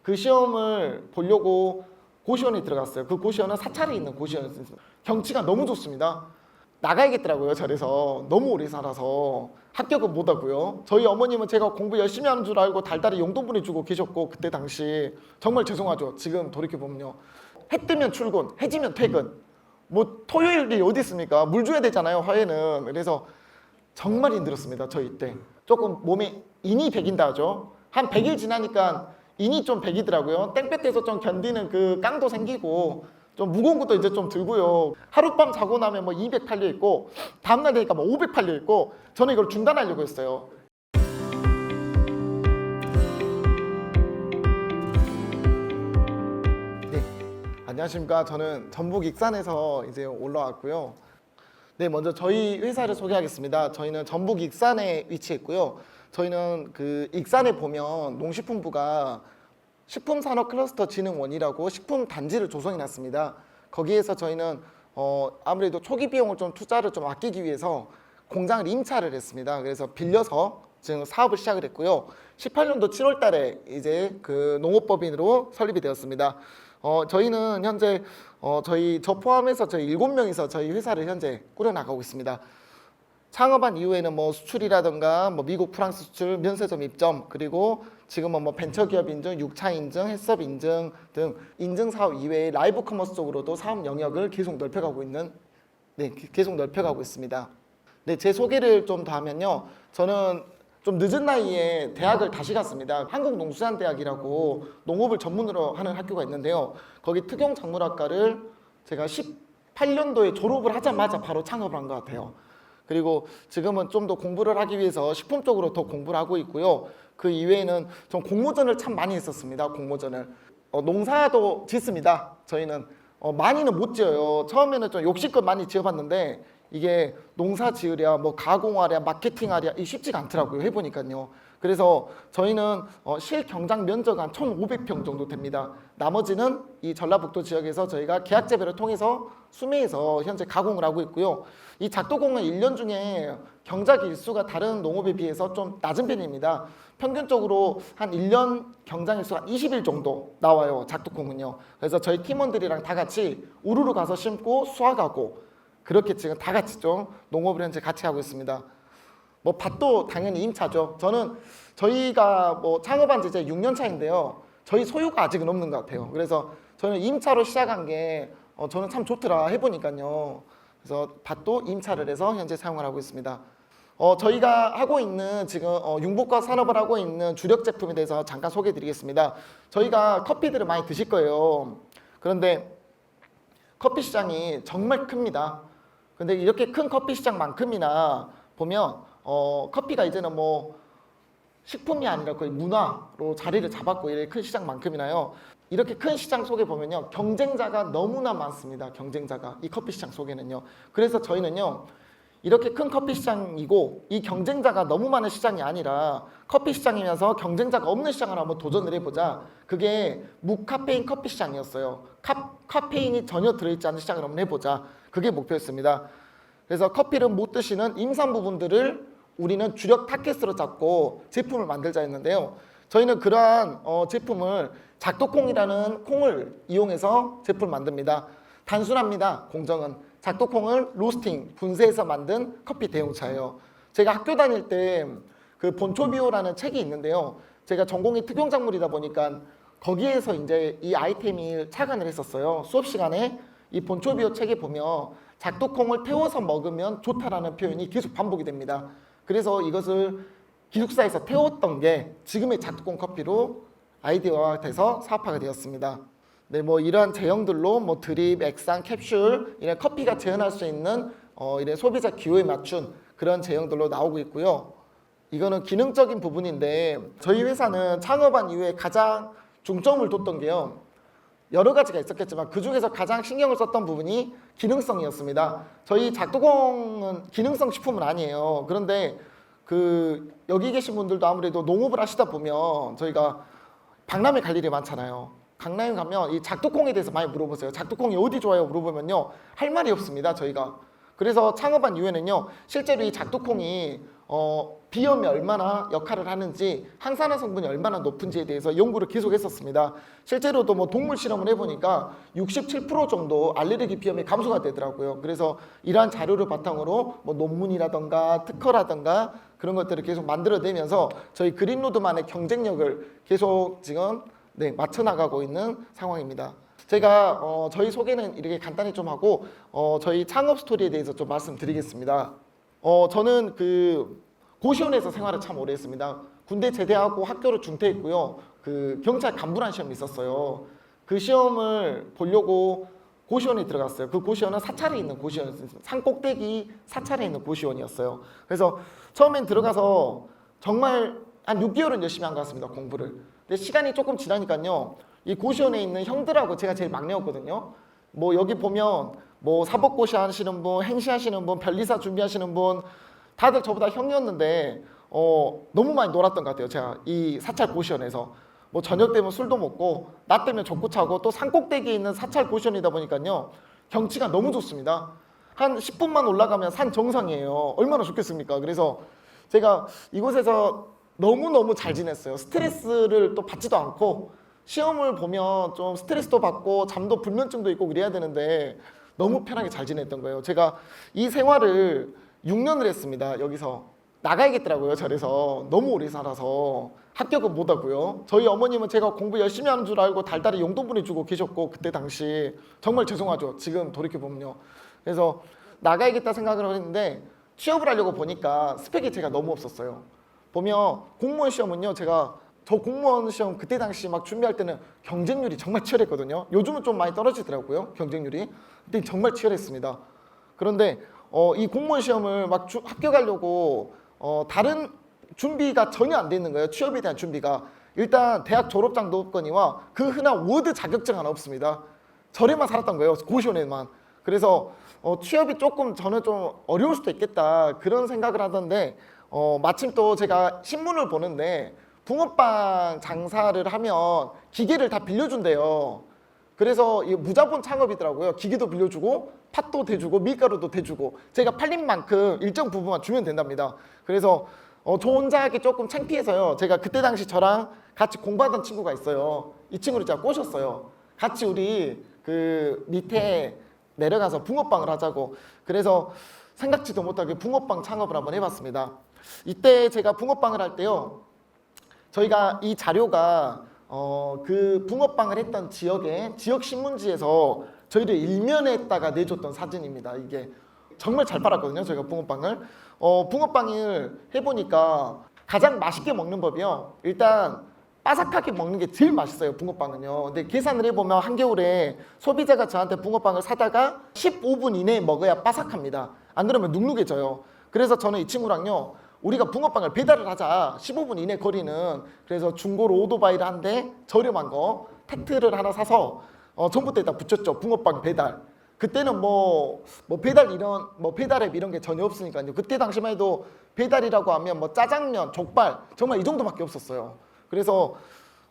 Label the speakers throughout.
Speaker 1: 그 시험을 보려고 고시원에 들어갔어요. 그 고시원은 사찰에 있는 고시원이었어요. 경치가 너무 좋습니다. 나가야겠더라고요. 절에서 너무 오래 살아서 합격은 못하고요. 저희 어머님은 제가 공부 열심히 하는 줄 알고 달달이 용돈 보내주고 계셨고, 그때 당시 정말 죄송하죠. 지금 돌이켜보면요, 해 뜨면 출근, 해 지면 퇴근, 뭐 토요일이 어디 있습니까? 물 줘야 되잖아요, 화해는. 그래서 정말 힘들었습니다. 저 이때 조금 몸에 인이 배긴다 하죠. 한 100일 지나니까 인이 좀 배기더라고요. 땡볕에서 좀 견디는 그 깡도 생기고 좀 무거운 것도 이제 좀 들고요. 하룻밤 자고 나면 뭐 200 팔려 있고, 다음날 되니까 뭐 500 팔려 있고. 저는 이걸 중단하려고 했어요. 네, 안녕하십니까. 저는 전북 익산에서 이제 올라왔고요. 네, 먼저 저희 회사를 소개하겠습니다. 저희는 전북 익산에 위치해 있고요. 저희는 그 익산에 보면 농식품부가 식품산업클러스터진흥원이라고 식품 단지를 조성해 놨습니다. 거기에서 저희는 아무래도 초기 비용을 좀 투자를 좀 아끼기 위해서 공장을 임차를 했습니다. 그래서 빌려서 지금 사업을 시작을 했고요. 18년도 7월 달에 이제 그 농업법인으로 설립이 되었습니다. 저희는 현재 저 포함해서 저희 7명이서 저희 회사를 현재 꾸려나가고 있습니다. 창업한 이후에는 뭐 수출이라든가 뭐 미국, 프랑스 수출, 면세점 입점, 그리고 지금은 뭐 벤처기업 인증, 6차 인증, 해썹 인증 등 인증 사업 이외에 라이브 커머스 쪽으로도 사업 영역을 계속 넓혀가고 있습니다. 네, 제 소개를 좀 더 하면요. 저는 좀 늦은 나이에 대학을 다시 갔습니다. 한국농수산대학이라고 농업을 전문으로 하는 학교가 있는데요. 거기 특용작물학과를 제가 18년도에 졸업을 하자마자 바로 창업을 한 것 같아요. 그리고 지금은 좀 더 공부를 하기 위해서 식품 쪽으로 더 공부를 하고 있고요. 그 이외에는 좀 공모전을 참 많이 했었습니다. 공모전을. 농사도 짓습니다. 저희는 많이는 못 지어요. 처음에는 좀 욕심껏 많이 지어봤는데 이게 농사 지으랴 뭐 가공하랴 마케팅하랴 이 쉽지가 않더라고요. 해보니까요. 그래서 저희는 실경장 면적 한 1,500평 정도 됩니다. 나머지는 이 전라북도 지역에서 저희가 계약 재배를 통해서 수매해서 현재 가공을 하고 있고요. 이 작두콩은 1년 중에 경작 일수가 다른 농업에 비해서 좀 낮은 편입니다. 평균적으로 한 1년 경장 일수가 20일 정도 나와요. 작두콩은요. 그래서 저희 팀원들이랑 다 같이 우르르 가서 심고 수확하고, 그렇게 지금 다 같이 좀 농업을 현재 같이 하고 있습니다. 뭐 밭도 당연히 임차죠. 저희가 뭐 창업한 지 이제 6년 차인데요. 저희 소유가 아직은 없는 것 같아요. 그래서 저는 임차로 시작한 게 저는 참 좋더라 해보니까요. 그래서 밭도 임차를 해서 현재 사용을 하고 있습니다. 저희가 하고 있는 지금 융복과 산업을 하고 있는 주력 제품에 대해서 잠깐 소개해드리겠습니다. 저희가 커피들을 많이 드실 거예요. 그런데 커피 시장이 정말 큽니다. 근데 이렇게 큰 커피 시장만큼이나 보면 커피가 이제는 뭐 식품이 아니라 거의 문화로 자리를 잡았고, 이렇게 큰 시장만큼이나요. 이렇게 큰 시장 속에 보면요, 경쟁자가 너무나 많습니다. 경쟁자가 이 커피 시장 속에는요. 그래서 저희는요, 이렇게 큰 커피 시장이고 이 경쟁자가 너무 많은 시장이 아니라 커피 시장이면서 경쟁자가 없는 시장을 한번 도전을 해보자. 그게 무카페인 커피 시장이었어요. 카페인이 전혀 들어있지 않은 시장을 한번 해보자. 그게 목표였습니다. 그래서 커피를 못 드시는 임산부분들을 우리는 주력 타겟으로 잡고 제품을 만들자 했는데요. 저희는 그러한 제품을 작두콩이라는 콩을 이용해서 제품을 만듭니다. 단순합니다. 공정은 작두콩을 로스팅, 분쇄해서 만든 커피 대용차예요. 제가 학교 다닐 때 그 본초비오라는 책이 있는데요. 제가 전공이 특용작물이다 보니까 거기에서 이제 이 아이템을 착안을 했었어요. 수업 시간에 이 본초비오 책에 보면 작두콩을 태워서 먹으면 좋다라는 표현이 계속 반복이 됩니다. 그래서 이것을 기숙사에서 태웠던 게 지금의 작두콩 커피로 아이디어가 돼서 사업화가 되었습니다. 네, 뭐 이러한 제형들로 뭐 드립, 액상, 캡슐 이런 커피가 재현할 수 있는 이런 소비자 기호에 맞춘 그런 제형들로 나오고 있고요. 이거는 기능적인 부분인데 저희 회사는 창업한 이후에 가장 중점을 뒀던 게요, 여러 가지가 있었겠지만 그 중에서 가장 신경을 썼던 부분이 기능성이었습니다. 저희 작두콩은 기능성 식품은 아니에요. 그런데 여기 계신 분들도 아무래도 농업을 하시다 보면 저희가 박람회 갈 일이 많잖아요. 강남에 가면 이 작두콩에 대해서 많이 물어보세요. 작두콩이 어디 좋아요? 물어보면요, 할 말이 없습니다. 저희가. 그래서 창업한 이후에는요, 실제로 이 작두콩이 비염이 얼마나 역할을 하는지, 항산화 성분이 얼마나 높은지에 대해서 연구를 계속 했었습니다. 실제로도 뭐 동물 실험을 해보니까 67% 정도 알레르기 비염이 감소가 되더라고요. 그래서 이러한 자료를 바탕으로 뭐 논문이라던가 특허라던가 그런 것들을 계속 만들어내면서 저희 그린로드만의 경쟁력을 계속 지금 맞춰 나가고 있는 상황입니다. 제가 저희 소개는 이렇게 간단히 좀 하고 저희 창업 스토리에 대해서 좀 말씀드리겠습니다. 저는 그 고시원에서 생활을 참 오래 했습니다. 군대 제대하고 학교를 중퇴했고요. 그 경찰 간부란 시험이 있었어요. 그 시험을 보려고 고시원에 들어갔어요. 그 고시원은 사찰에 있는 고시원이었어요. 산꼭대기 사찰에 있는 고시원이었어요. 그래서 처음엔 들어가서 정말 한 6개월은 열심히 한 것 같습니다. 공부를. 근데 시간이 조금 지나니까요. 이 고시원에 있는 형들하고 제가 제일 막내였거든요. 뭐 여기 보면 뭐 사법고시 하시는 분, 행시 하시는 분, 변리사 준비하시는 분 다들 저보다 형이었는데 너무 많이 놀았던 것 같아요. 제가 이 사찰 고시원에서 뭐 저녁 되면 술도 먹고 낮 되면 족구 차고 또 산꼭대기에 있는 사찰 고시원이다 보니까요. 경치가 너무 좋습니다. 한 10분만 올라가면 산 정상이에요. 얼마나 좋겠습니까? 그래서 제가 이곳에서 너무너무 잘 지냈어요. 스트레스를 또 받지도 않고 시험을 보면 좀 스트레스도 받고 잠도 불면증도 있고 그래야 되는데 너무 편하게 잘 지냈던 거예요. 제가 이 생활을 6년을 했습니다. 여기서 나가야겠더라고요. 절에서 너무 오래 살아서 합격은 못하고요. 저희 어머님은 제가 공부 열심히 하는 줄 알고 달달이 용돈 보내주고 계셨고 그때 당시 정말 죄송하죠. 지금 돌이켜보면요. 그래서 나가야겠다 생각을 했는데 취업을 하려고 보니까 스펙이 제가 너무 없었어요. 보면 공무원 시험은요. 제가 저 공무원 시험 그때 당시 막 준비할 때는 경쟁률이 정말 치열했거든요. 요즘은 좀 많이 떨어지더라고요. 경쟁률이. 그때 정말 치열했습니다. 그런데 이 공무원 시험을 막 합격하려고 다른 준비가 전혀 안 돼 있는 거예요. 취업에 대한 준비가. 일단 대학 졸업장도 없거니와 그 흔한 워드 자격증 하나 없습니다. 절에만 살았던 거예요. 고시원에만. 그래서 취업이 조금 저는 좀 어려울 수도 있겠다 그런 생각을 하던데 마침 또 제가 신문을 보는데 붕어빵 장사를 하면 기계를 다 빌려준대요. 그래서 이게 무자본 창업이더라고요. 기계도 빌려주고 팥도 대주고 밀가루도 대주고 제가 팔린 만큼 일정 부분만 주면 된답니다. 그래서 저 혼자 하기 조금 창피해서요. 제가 그때 당시 저랑 같이 공부하던 친구가 있어요. 이 친구를 제가 꼬셨어요. 같이 우리 그 밑에 내려가서 붕어빵을 하자고. 그래서 생각지도 못하게 붕어빵 창업을 한번 해봤습니다. 이때 제가 붕어빵을 할 때요. 저희가 이 자료가 그 붕어빵을 했던 지역의 지역 신문지에서 저희를 일면에다가 내줬던 사진입니다. 이게 정말 잘 팔았거든요. 저희가 붕어빵을. 붕어빵을 해보니까 가장 맛있게 먹는 법이요. 일단 바삭하게 먹는 게 제일 맛있어요. 붕어빵은요. 근데 계산을 해보면 한겨울에 소비자가 저한테 붕어빵을 사다가 15분 이내에 먹어야 바삭합니다. 안 그러면 눅눅해져요. 그래서 저는 이 친구랑요. 우리가 붕어빵을 배달을 하자. 15분 이내 거리는. 그래서 중고로 오토바이를 한 대 저렴한 거 택트를 하나 사서 전봇대에다 붙였죠. 붕어빵 배달. 그때는 뭐 배달 이런 배달앱 이런 게 전혀 없으니까요. 그때 당시만 해도 배달이라고 하면 뭐 짜장면, 족발 정말 이 정도밖에 없었어요. 그래서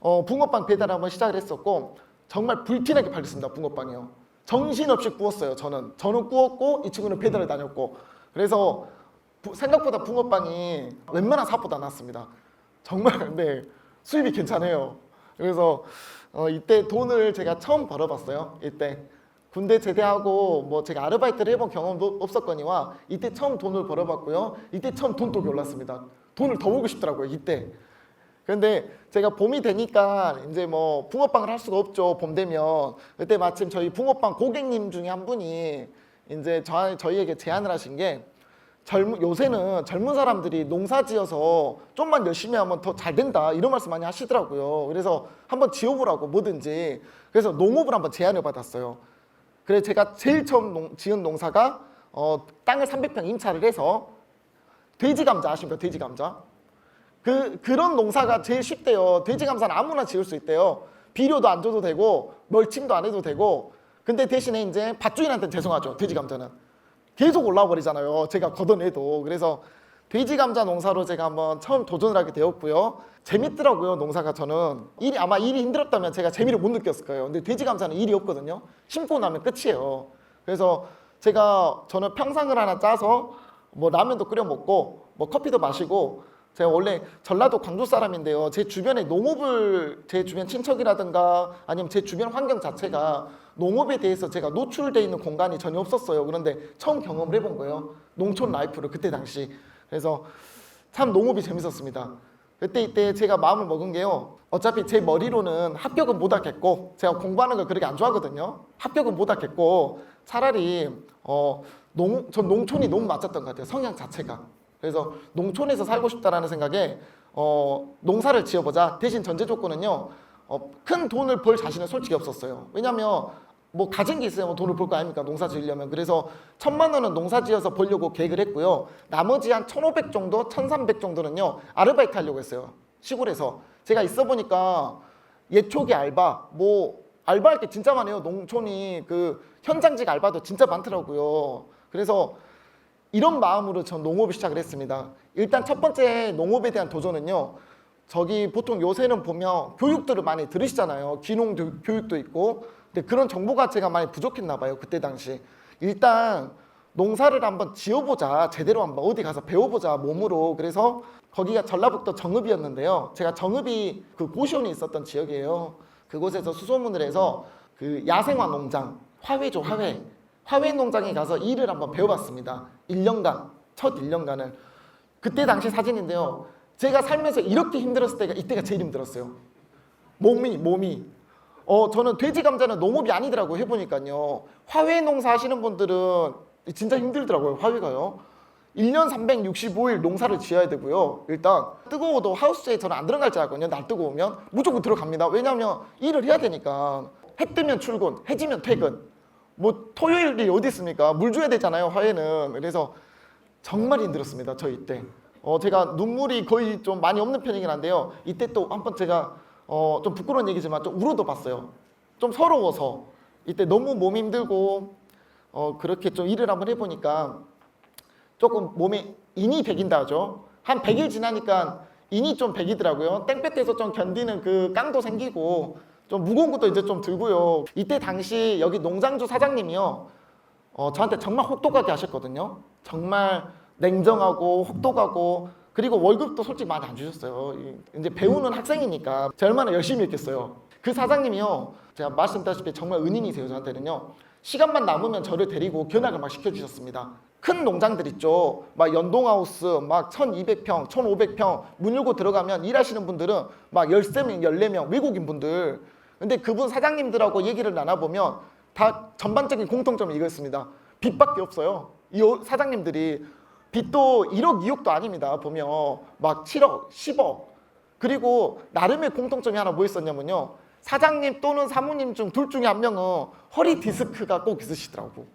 Speaker 1: 붕어빵 배달 한번 시작을 했었고 정말 불티나게 팔렸습니다. 붕어빵이요. 정신없이 구웠어요. 저는 구웠고 이 친구는 배달을 다녔고. 그래서 생각보다 붕어빵이 웬만한 사업보다 낫습니다. 정말 근데 수입이 괜찮아요. 그래서 이때 돈을 제가 처음 벌어봤어요. 이때 군대 제대하고 뭐 제가 아르바이트를 해본 경험도 없었거니와 이때 처음 돈을 벌어봤고요. 이때 처음 돈독이 올랐습니다. 돈을 더 벌고 싶더라고요. 이때. 근데 제가 봄이 되니까 이제 뭐 붕어빵을 할 수가 없죠. 봄 되면. 그때 마침 저희 붕어빵 고객님 중에 한 분이 이제 저희에게 제안을 하신 게 요새는 젊은 사람들이 농사 지어서 좀만 열심히 하면 더 잘 된다 이런 말씀 많이 하시더라고요. 그래서 한번 지어보라고 뭐든지. 그래서 농업을 한번 제안을 받았어요. 그래서 제가 제일 처음 지은 농사가 땅을 300평 임차를 해서 돼지 감자 아십니까? 돼지 감자. 그런 농사가 제일 쉽대요. 돼지 감자는 아무나 지을 수 있대요. 비료도 안 줘도 되고 멀칭도 안 해도 되고. 근데 대신에 이제 밭주인한테는 죄송하죠. 돼지 감자는. 계속 올라와 버리잖아요. 제가 걷어내도. 그래서 돼지 감자 농사로 제가 한번 처음 도전을 하게 되었고요. 재밌더라고요. 농사가 저는. 아마 일이 힘들었다면 제가 재미를 못 느꼈을 거예요. 근데 돼지 감자는 일이 없거든요. 심고 나면 끝이에요. 그래서 저는 평상을 하나 짜서 뭐 라면도 끓여 먹고 뭐 커피도 마시고 제가 원래 전라도 광주 사람인데요. 제 주변에 농업을 제 주변 친척이라든가 아니면 제 주변 환경 자체가 농업에 대해서 제가 노출돼 있는 공간이 전혀 없었어요. 그런데 처음 경험을 해본 거예요. 농촌 라이프를 그때 당시. 그래서 참 농업이 재밌었습니다. 그때 이때 제가 마음을 먹은 게요. 어차피 제 머리로는 합격은 못 하겠고 제가 공부하는 걸 그렇게 안 좋아하거든요. 합격은 못 하겠고 차라리 전 농촌이 너무 맞았던 것 같아요. 성향 자체가. 그래서 농촌에서 살고 싶다라는 생각에 농사를 지어보자. 대신 전제 조건은요. 큰 돈을 벌 자신은 솔직히 없었어요. 왜냐하면 뭐 가진 게 있어야 뭐 돈을 벌 거 아닙니까? 농사 지으려면. 그래서 1,000만 원은 농사 지어서 벌려고 계획을 했고요. 나머지 한 1,500 정도, 1,300 정도는요. 아르바이트 하려고 했어요. 시골에서. 제가 있어 보니까 예초기 알바, 뭐 알바할 게 진짜 많아요. 농촌이 그 현장직 알바도 진짜 많더라고요. 그래서 이런 마음으로 전 농업을 시작을 했습니다. 일단 첫 번째 농업에 대한 도전은요. 저기 보통 요새는 보면 교육들을 많이 들으시잖아요. 귀농 교육도 있고. 근데 그런 정보가 제가 많이 부족했나 봐요. 그때 당시. 일단 농사를 한번 지어보자. 제대로 한번 어디 가서 배워보자. 몸으로. 그래서 거기가 전라북도 정읍이었는데요. 제가 정읍이 그 고시원이 있었던 지역이에요. 그곳에서 수소문을 해서 그 야생화 농장, 화훼죠, 화훼. 화훼 농장에 가서 일을 한번 배워봤습니다. 1년간, 첫 1년간을. 그때 당시 사진인데요. 제가 살면서 이렇게 힘들었을 때가 이때가 제일 힘들었어요. 몸이. 저는 돼지 감자는 농업이 아니더라고요. 해보니까요. 화훼 농사 하시는 분들은 진짜 힘들더라고요. 화훼가요. 1년 365일 농사를 지어야 되고요. 일단 뜨거워도 하우스에 저는 안 들어갈 줄 알거든요. 날 뜨거우면 무조건 들어갑니다. 왜냐하면 일을 해야 되니까. 해 뜨면 출근, 해지면 퇴근. 뭐 토요일이 어디 있습니까? 물 줘야 되잖아요. 화훼는. 그래서 정말 힘들었습니다. 저 이때. 제가 눈물이 거의 좀 많이 없는 편이긴 한데요. 이때 또 한번 제가 좀 부끄러운 얘기지만 좀 울어도 봤어요. 좀 서러워서. 이때 너무 몸이 힘들고 그렇게 좀 일을 한번 해보니까 조금 몸에 인이 배긴다 하죠. 한 100일 지나니까 인이 좀 배기더라고요. 땡볕에서 좀 견디는 그 깡도 생기고 좀 무거운 것도 이제 좀 들고요. 이때 당시 여기 농장주 사장님이요. 저한테 정말 혹독하게 하셨거든요. 정말 냉정하고 혹독하고 그리고 월급도 솔직히 많이 안 주셨어요. 이제 배우는 학생이니까 제가 얼마나 열심히 했겠어요. 그 사장님이요. 제가 말씀드렸다시피 정말 은인이세요. 저한테는요. 시간만 남으면 저를 데리고 견학을 막 시켜주셨습니다. 큰 농장들 있죠. 막 연동하우스 막 1,200평, 1,500평 문 열고 들어가면 일하시는 분들은 막 13명, 14명 외국인 분들. 근데 그분 사장님들하고 얘기를 나눠보면 다 전반적인 공통점이 이거였습니다. 빚밖에 없어요. 이 사장님들이 빚도 1억, 2억도 아닙니다. 보면 막 7억, 10억. 그리고 나름의 공통점이 하나 뭐 있었냐면요. 사장님 또는 사모님 중 둘 중에 한 명은 허리 디스크가 꼭 있으시더라고.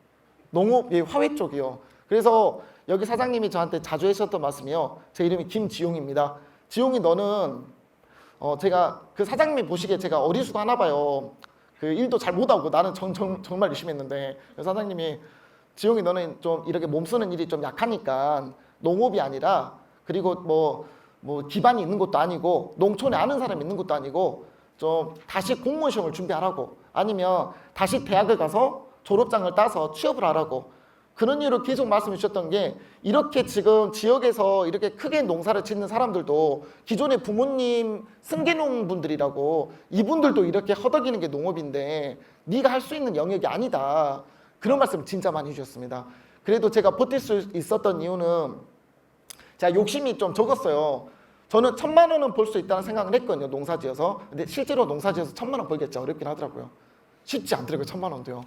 Speaker 1: 농업, 화훼 쪽이요. 그래서 여기 사장님이 저한테 자주 하셨던 말씀이요. 제 이름이 김지용입니다. 지용이 너는 제가 그 사장님이 보시기에 제가 어리수가 하나 봐요. 그 일도 잘 못하고 나는 정말 열심히 했는데 사장님이 지용이 너는 좀 이렇게 몸 쓰는 일이 좀 약하니까 농업이 아니라 그리고 뭐 기반이 있는 것도 아니고 농촌에 아는 사람이 있는 것도 아니고 좀 다시 공무원 시험을 준비하라고 아니면 다시 대학을 가서 졸업장을 따서 취업을 하라고 그런 이유로 계속 말씀해 주셨던 게 이렇게 지금 지역에서 이렇게 크게 농사를 짓는 사람들도 기존의 부모님 승계농분들이라고 이분들도 이렇게 허덕이는 게 농업인데 네가 할 수 있는 영역이 아니다. 그런 말씀 진짜 많이 해주셨습니다. 그래도 제가 버틸 수 있었던 이유는 제가 욕심이 좀 적었어요. 저는 1,000만 원은 벌 수 있다는 생각을 했거든요. 농사지어서. 근데 실제로 농사지어서 1,000만 원 벌겠지 어렵긴 하더라고요. 쉽지 않더라고요. 1,000만 원도요.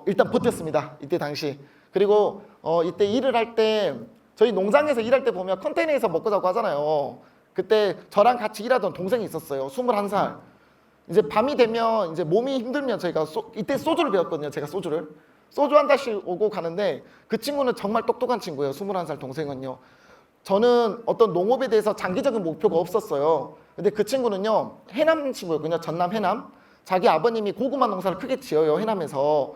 Speaker 1: 일단 버텼습니다. 이때 당시. 그리고 이때 일을 할 때 저희 농장에서 일할 때 보면 컨테이너에서 먹고 자고 하잖아요. 그때 저랑 같이 일하던 동생이 있었어요. 21살. 이제 밤이 되면 이제 몸이 힘들면 저희가 이때 소주를 배웠거든요. 제가 소주를. 소주 한 잔씩 오고 가는데 그 친구는 정말 똑똑한 친구예요. 21살 동생은요. 저는 어떤 농업에 대해서 장기적인 목표가 없었어요. 근데 그 친구는요. 해남 친구였거든요. 전남 해남. 자기 아버님이 고구마 농사를 크게 지어요. 해남에서.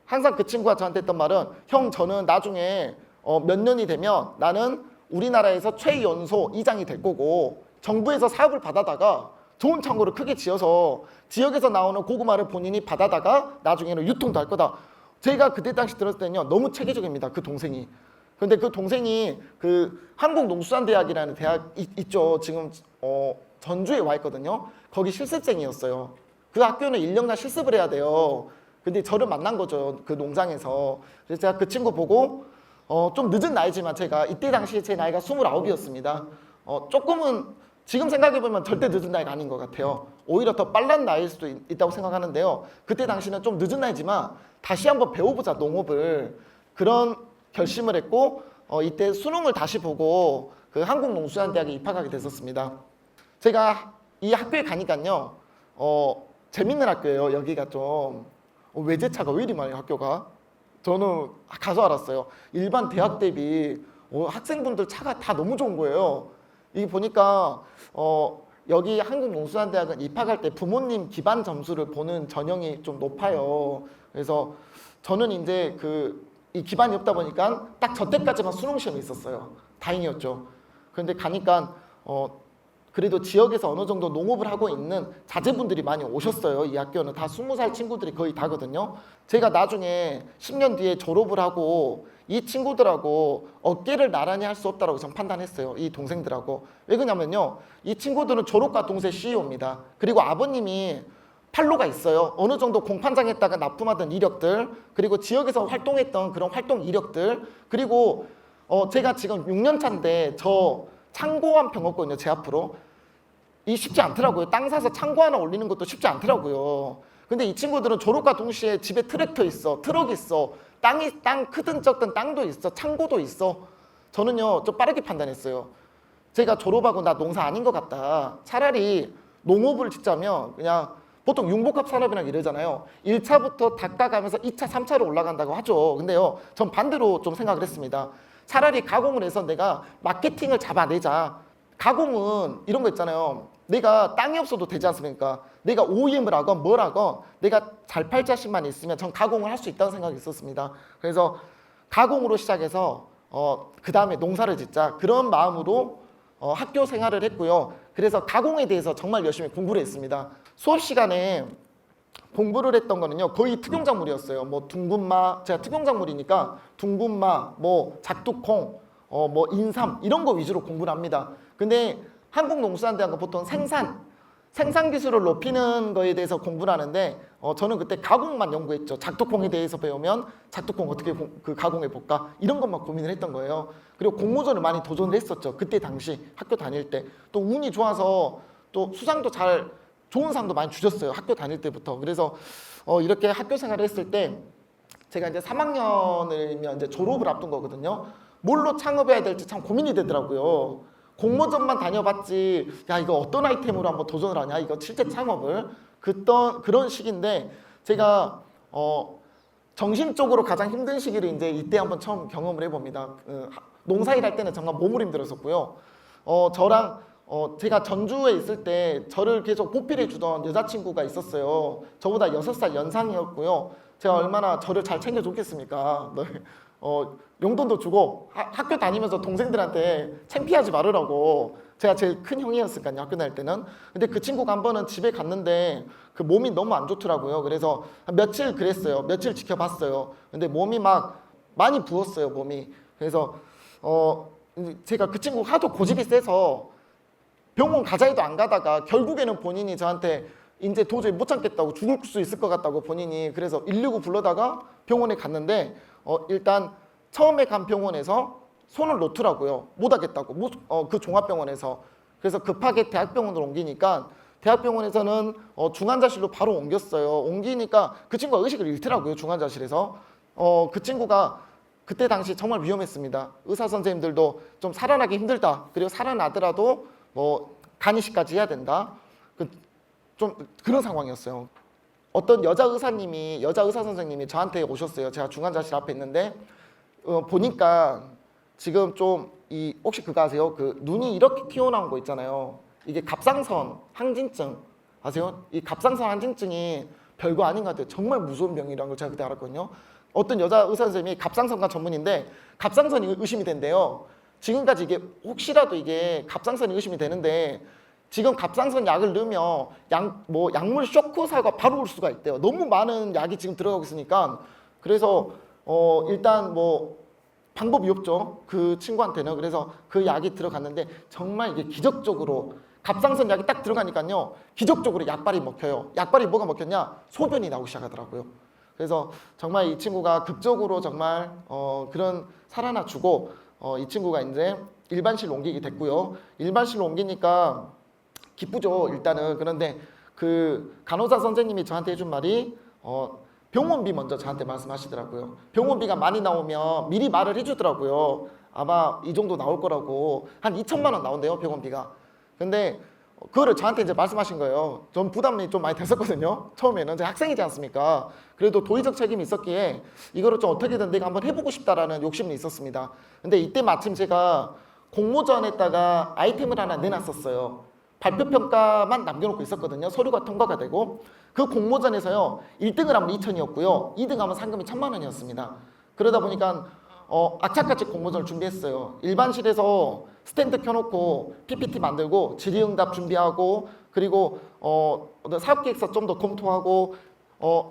Speaker 1: 항상 그 친구가 저한테 했던 말은 형 저는 나중에 몇 년이 되면 나는 우리나라에서 최연소 이장이 될 거고 정부에서 사업을 받아다가 좋은 창고를 크게 지어서 지역에서 나오는 고구마를 본인이 받아다가 나중에는 유통도 할 거다. 제가 그때 당시 들었을 때는요. 너무 체계적입니다. 그 동생이. 근데 그 동생이 그 한국농수산대학이라는 대학 있죠. 지금 전주에 와 있거든요. 거기 실습생이었어요. 그 학교는 1년간 실습을 해야 돼요. 근데 저를 만난 거죠. 그 농장에서. 그래서 제가 그 친구 보고 좀 늦은 나이지만 제가 이때 당시에 제 나이가 29이었습니다. 조금은 지금 생각해보면 절대 늦은 나이가 아닌 것 같아요. 오히려 더 빨란 나이일 수도 있다고 생각하는데요. 그때 당시는 좀 늦은 나이지만 다시 한번 배워보자 농업을, 그런 결심을 했고 이때 수능을 다시 보고 그 한국농수산대학에 입학하게 됐었습니다. 제가 이 학교에 가니까요 재밌는 학교예요. 여기가 좀 외제차가 왜 이리 많아요 학교가. 저는 가서 알았어요. 일반 대학 대비 학생분들 차가 다 너무 좋은 거예요. 이게 보니까 여기 한국농수산대학은 입학할 때 부모님 기반 점수를 보는 전형이 좀 높아요. 그래서 저는 이제 이 기반이 없다 보니까 딱 저 때까지만 수능 시험이 있었어요. 다행이었죠. 그런데 가니까 그래도 지역에서 어느 정도 농업을 하고 있는 자제분들이 많이 오셨어요. 이 학교는 다 20살 친구들이 거의 다거든요. 제가 나중에 10년 뒤에 졸업을 하고 이 친구들하고 어깨를 나란히 할 수 없다고 저는 판단했어요. 이 동생들하고. 왜 그러냐면요, 이 친구들은 졸업과 동시에 CEO입니다. 그리고 아버님이 판로가 있어요. 어느 정도 공판장에다가 납품하던 이력들, 그리고 지역에서 활동했던 그런 활동 이력들, 그리고 제가 지금 6년 차인데 저 창고 한 평 없거든요. 제 앞으로. 이 쉽지 않더라고요. 땅 사서 창고 하나 올리는 것도 쉽지 않더라고요. 근데 이 친구들은 졸업과 동시에 집에 트랙터 있어, 트럭 있어, 땅 크든 적든 땅도 있어, 창고도 있어. 저는요 좀 빠르게 판단했어요. 제가 졸업하고 나 농사 아닌 것 같다. 차라리 농업을 짓자면 그냥 보통 융복합 산업이라고 이러잖아요. 1차부터 닦아가면서 2차, 3차로 올라간다고 하죠. 근데요 전 반대로 좀 생각을 했습니다. 차라리 가공을 해서 내가 마케팅을 잡아내자. 가공은 이런 거 있잖아요. 내가 땅이 없어도 되지 않습니까? 내가 OEM을 하건 뭘 하건 내가 잘 팔 자신만 있으면 전 가공을 할 수 있다는 생각이 있었습니다. 그래서 가공으로 시작해서 그 다음에 농사를 짓자, 그런 마음으로 학교 생활을 했고요. 그래서 가공에 대해서 정말 열심히 공부를 했습니다. 수업 시간에 공부를 했던 거는요 거의 특용작물이었어요. 뭐 둥근마, 제가 특용작물이니까 둥근마, 뭐 작두콩, 뭐 인삼 이런 거 위주로 공부를 합니다. 근데 한국농수산대학은 보통 생산 기술을 높이는 거에 대해서 공부를 하는데 저는 그때 가공만 연구했죠. 작두콩에 대해서 배우면 작두콩 어떻게 가공해 볼까, 이런 것만 고민을 했던 거예요. 그리고 공모전을 많이 도전을 했었죠. 그때 당시 학교 다닐 때 또 운이 좋아서 또 수상도 좋은 상도 많이 주셨어요. 학교 다닐 때부터. 그래서 이렇게 학교 생활을 했을 때 제가 이제 3학년이면 이제 졸업을 앞둔 거거든요. 뭘로 창업해야 될지 참 고민이 되더라고요. 공모전만 다녀봤지 야 이거 어떤 아이템으로 한번 도전을 하냐, 이거 실제 창업을, 그런 시기인데 제가 정신적으로 가장 힘든 시기를 이제 이때 한번 처음 경험을 해봅니다. 농사일 할 때는 정말 몸으로 힘들었었고요. 저랑 제가 전주에 있을 때 저를 계속 보필해 주던 여자친구가 있었어요. 저보다 6살 연상이었고요. 제가 얼마나 저를 잘 챙겨줬겠습니까? 용돈도 주고 학교 다니면서 동생들한테 창피하지 말으라고, 제가 제일 큰 형이었으니까요 학교 다닐 때는. 근데 그 친구가 한 번은 집에 갔는데 그 몸이 너무 안 좋더라고요. 그래서 한 며칠 그랬어요. 며칠 지켜봤어요. 근데 몸이 막 많이 부었어요 몸이. 그래서 제가 그 친구 하도 고집이 세서 병원 가자 해도 안 가다가 결국에는 본인이 저한테 이제 도저히 못 참겠다고, 죽을 수 있을 것 같다고 본인이, 그래서 119 불러다가 병원에 갔는데 일단 처음에 간 병원에서 손을 놓더라고요. 못 하겠다고, 그 종합병원에서. 그래서 급하게 대학병원으로 옮기니까 대학병원에서는 중환자실로 바로 옮겼어요. 옮기니까 그 친구가 의식을 잃더라고요 중환자실에서. 그 친구가 그때 당시 정말 위험했습니다. 의사 선생님들도 좀 살아나기 힘들다, 그리고 살아나더라도 뭐 간이식까지 해야 된다, 좀 그런 상황이었어요. 어떤 여자 의사 선생님이 저한테 오셨어요. 제가 중환자실 앞에 있는데 보니까 지금 좀 혹시 그거 아세요? 그 눈이 이렇게 튀어나온 거 있잖아요. 이게 갑상선 항진증 아세요? 이 갑상선 항진증이 별거 아닌 것 같아요. 정말 무서운 병이라는 걸 제가 그때 알았거든요. 어떤 여자 의사 선생님이 갑상선과 전문인데 갑상선이 의심이 된대요. 지금까지 이게 혹시라도 이게 갑상선이 의심이 되는데 지금 갑상선 약을 넣으면 약물 쇼크 사고가 바로 올 수가 있대요. 너무 많은 약이 지금 들어가고 있으니까. 그래서 일단 방법이 없죠. 그 친구한테는. 그래서 그 약이 들어갔는데 정말 이게 기적적으로 갑상선 약이 딱 들어가니까요. 기적적으로 약발이 먹혀요. 약발이 뭐가 먹혔냐? 소변이 나오기 시작하더라고요. 그래서 정말 이 친구가 극적으로 정말 그런 살아나주고 이 친구가 이제 일반실로 옮기게 됐고요. 일반실로 옮기니까 기쁘죠, 일단은. 그런데 그 간호사 선생님이 저한테 해준 말이 병원비 먼저 저한테 말씀하시더라고요. 병원비가 많이 나오면 미리 말을 해주더라고요. 아마 이 정도 나올 거라고. 한 2천만 원 나온대요, 병원비가. 근데 그거를 저한테 이제 말씀하신 거예요. 전 부담이 좀 많이 됐었거든요. 처음에는 제가 학생이지 않습니까? 그래도 도의적 책임이 있었기에 이거를 좀 어떻게든 내가 한번 해보고 싶다라는 욕심이 있었습니다. 근데 이때 마침 제가 공모전에다가 아이템을 하나 내놨었어요. 발표평가만 남겨놓고 있었거든요. 서류가 통과가 되고 그 공모전에서요 1등을 하면 2천이었고요 2등 하면 상금이 1,000만 원이었습니다. 그러다 보니까 악착같이 공모전을 준비했어요. 일반실에서 스탠드 켜놓고 PPT 만들고 질의응답 준비하고 그리고 사업계획서 좀 더 검토하고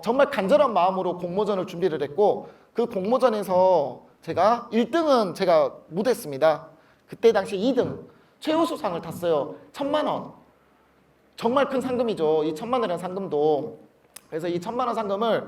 Speaker 1: 정말 간절한 마음으로 공모전을 준비를 했고 그 공모전에서 제가 1등은 제가 못했습니다. 그때 당시 2등 최우수상을 탔어요. 1,000만 원. 정말 큰 상금이죠. 이 1,000만 원이라는 상금도. 그래서 이 1,000만 원 상금을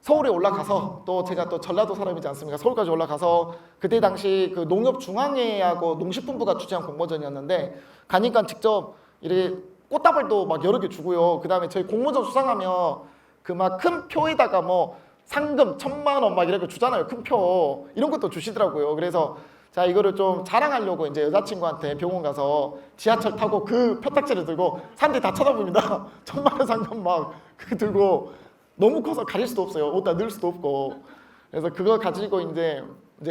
Speaker 1: 서울에 올라가서 또 제가 또 전라도 사람이지 않습니까? 서울까지 올라가서 그때 당시 그 농협중앙회하고 농식품부가 주최한 공모전이었는데 가니까 직접 이렇게 꽃다발도 막 여러 개 주고요. 그 다음에 저희 공모전 수상하면 그 막 큰 표에다가 뭐 상금 1,000만 원 막 이렇게 주잖아요. 큰 표. 이런 것도 주시더라고요. 그래서 자 이거를 좀 자랑하려고 이제 여자친구한테 병원 가서 지하철 타고 그 표딱지를 들고 사람들이 다 쳐다봅니다. 1,000만 원 상금 막 그 들고 너무 커서 가릴 수도 없어요. 옷다 넣을 수도 없고. 그래서 그거 가지고 이제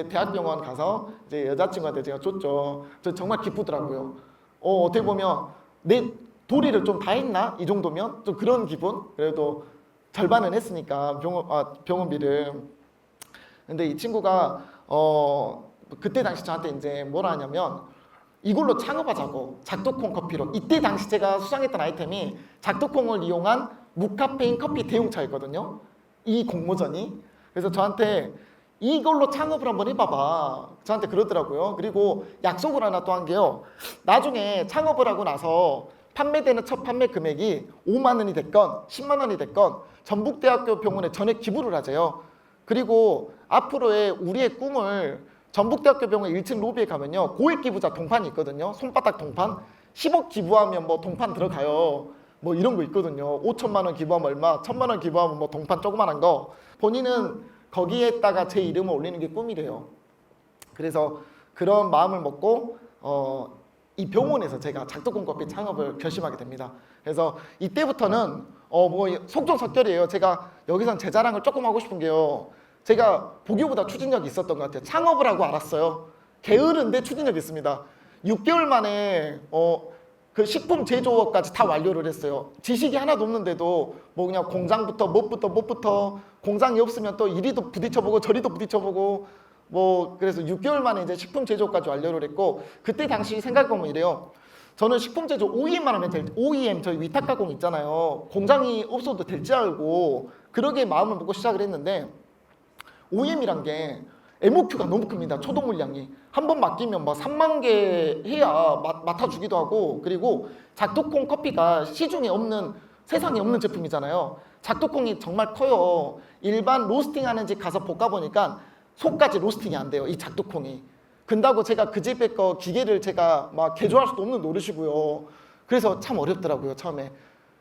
Speaker 1: 대학병원 가서 이제 여자친구한테 제가 줬죠. 저 정말 기쁘더라고요. 어떻게 보면 내 도리를 좀 다 했나? 이 정도면 좀 그런 기분. 그래도 절반은 했으니까 병원비를. 근데 이 친구가 그때 당시 저한테 이제 뭐라 하냐면 이걸로 창업하자고. 작두콩 커피로. 이때 당시 제가 수상했던 아이템이 작두콩을 이용한 무카페인 커피 대용차였거든요. 이 공모전이. 그래서 저한테 이걸로 창업을 한번 해봐봐. 저한테 그러더라고요. 그리고 약속을 하나 또 한 게요. 나중에 창업을 하고 나서 판매되는 첫 판매 금액이 5만 원이 됐건 10만 원이 됐건 전북대학교 병원에 전액 기부를 하재요. 그리고 앞으로의 우리의 꿈을 전북대학교 병원 1층 로비에 가면요. 고액 기부자 동판이 있거든요. 손바닥 동판. 10억 기부하면 뭐 동판 들어가요. 뭐 이런 거 있거든요. 5천만 원 기부하면 얼마, 1,000만 원 기부하면 뭐 동판 조그만한 거. 본인은 거기에다가 제 이름을 올리는 게 꿈이래요. 그래서 그런 마음을 먹고 이 병원에서 제가 작두콩 커피 창업을 결심하게 됩니다. 그래서 이때부터는 뭐 속전속결이에요. 제가 여기선 제 자랑을 조금 하고 싶은 게요. 제가 보기보다 추진력이 있었던 것 같아요. 창업을 하고 알았어요. 게으른데 추진력이 있습니다. 6개월 만에 그 식품 제조업까지 다 완료를 했어요. 지식이 하나도 없는데도 뭐 그냥 공장부터 무엇부터 공장이 없으면 또 이리도 부딪혀보고 저리도 부딪혀보고 뭐 그래서 6개월 만에 이제 식품 제조까지 완료를 했고 그때 당시 생각해보면 이래요. 저는 식품 제조 OEM만 하면 OEM 저희 위탁 가공 있잖아요. 공장이 없어도 될 줄 알고 그러게 마음을 먹고 시작을 했는데 OEM이란 게 MOQ가 너무 큽니다. 초도 물량이. 한 번 맡기면 막 3만 개 해야 맡아주기도 하고 그리고 작두콩 커피가 시중에 없는 세상에 없는 제품이잖아요. 작두콩이 정말 커요. 일반 로스팅하는 집 가서 볶아보니까 속까지 로스팅이 안 돼요. 이 작두콩이. 근다고 제가 그 집에 거 기계를 제가 막 개조할 수도 없는 노릇이고요. 그래서 참 어렵더라고요. 처음에.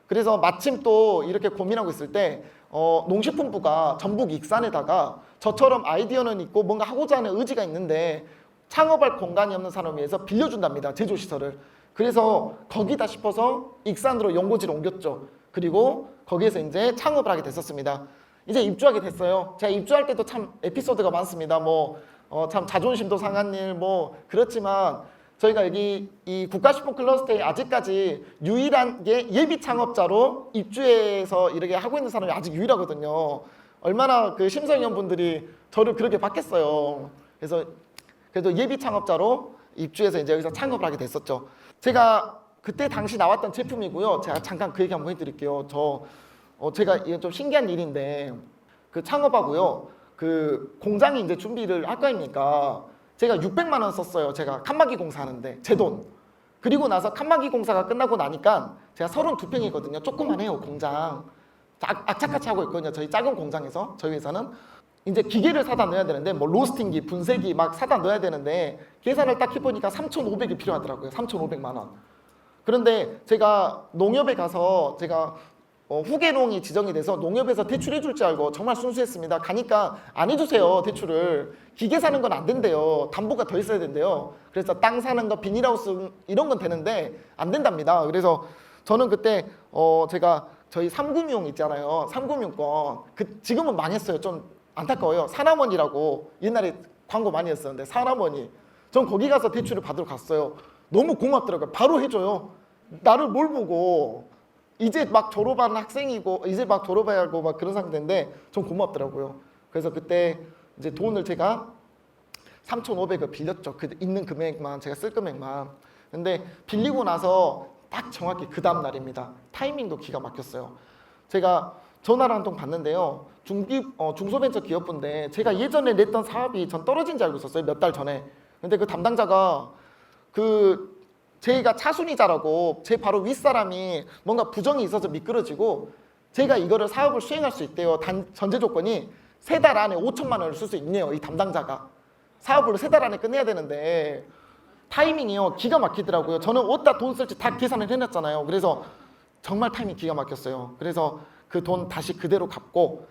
Speaker 1: 그래서 마침 또 이렇게 고민하고 있을 때 농식품부가 전북 익산에다가 저처럼 아이디어는 있고 뭔가 하고자 하는 의지가 있는데 창업할 공간이 없는 사람을 위해서 빌려준답니다. 제조시설을. 그래서 거기다 싶어서 익산으로 연고지를 옮겼죠. 그리고 거기에서 이제 창업을 하게 됐었습니다. 이제 입주하게 됐어요. 제가 입주할 때도 참 에피소드가 많습니다. 참 자존심도 상한 일 그렇지만 저희가 여기 이 국가식품 클러스터에 아직까지 유일한 게 예비 창업자로 입주해서 이렇게 하고 있는 사람이 아직 유일하거든요. 얼마나 그 심사위원분들이 저를 그렇게 받겠어요. 그래서 예비 창업자로 입주해서 이제 여기서 창업을 하게 됐었죠. 제가 그때 당시 나왔던 제품이고요. 제가 잠깐 그 얘기 한번 해드릴게요. 제가 이게 좀 신기한 일인데 그 창업하고요. 그 공장이 이제 준비를 할 거 아닙니까? 제가 600만 원 썼어요. 제가 칸막이 공사하는데 제 돈. 그리고 나서 칸막이 공사가 끝나고 나니까 제가 32평이거든요. 조그만해요 공장. 악착같이 하고 있거든요. 저희 작은 공장에서 저희 회사는 이제 기계를 사다 넣어야 되는데 뭐 로스팅기, 분쇄기 막 사다 넣어야 되는데 계산을 딱 해보니까 3,500이 필요하더라고요. 3,500만 원. 그런데 제가 농협에 가서 제가 후계농이 지정이 돼서 농협에서 대출해 줄 줄 알고 정말 순수했습니다. 가니까 안 해주세요 대출을. 기계 사는 건 안 된대요. 담보가 더 있어야 된대요. 그래서 땅 사는 거 비닐하우스 이런 건 되는데 안 된답니다. 그래서 저는 그때 제가 저희 삼금융 있잖아요. 삼금융권 지금은 망했어요. 좀 안타까워요. 사남원이라고 옛날에 광고 많이 했었는데 사남원이 전 거기 가서 대출을 받으러 갔어요. 너무 고맙더라고요. 바로 해줘요. 나를 뭘 보고 이제 막 졸업한 학생이고 이제 막 졸업해야 하고 막 그런 상태인데 좀 고맙더라고요. 그래서 그때 이제 돈을 제가 3,500을 빌렸죠. 그 있는 금액만 제가 쓸 금액만. 근데 빌리고 나서 딱 정확히 그 다음 날입니다. 타이밍도 기가 막혔어요. 제가 전화를 한 통 받는데요. 중소벤처기업부인데 제가 예전에 냈던 사업이 전 떨어진 줄 알고 있었어요. 몇 달 전에. 근데 그 담당자가 제가 차순위자라고 제 바로 윗사람이 뭔가 부정이 있어서 미끄러지고 제가 이거를 사업을 수행할 수 있대요. 전제 조건이 3달 안에 5천만 원을 쓸 수 있네요. 이 담당자가. 사업을 3달 안에 끝내야 되는데 타이밍이요. 기가 막히더라고요. 저는 어디다 돈 쓸지 다 계산을 해놨잖아요. 그래서 정말 타이밍 기가 막혔어요. 그래서 그 돈 다시 그대로 갚고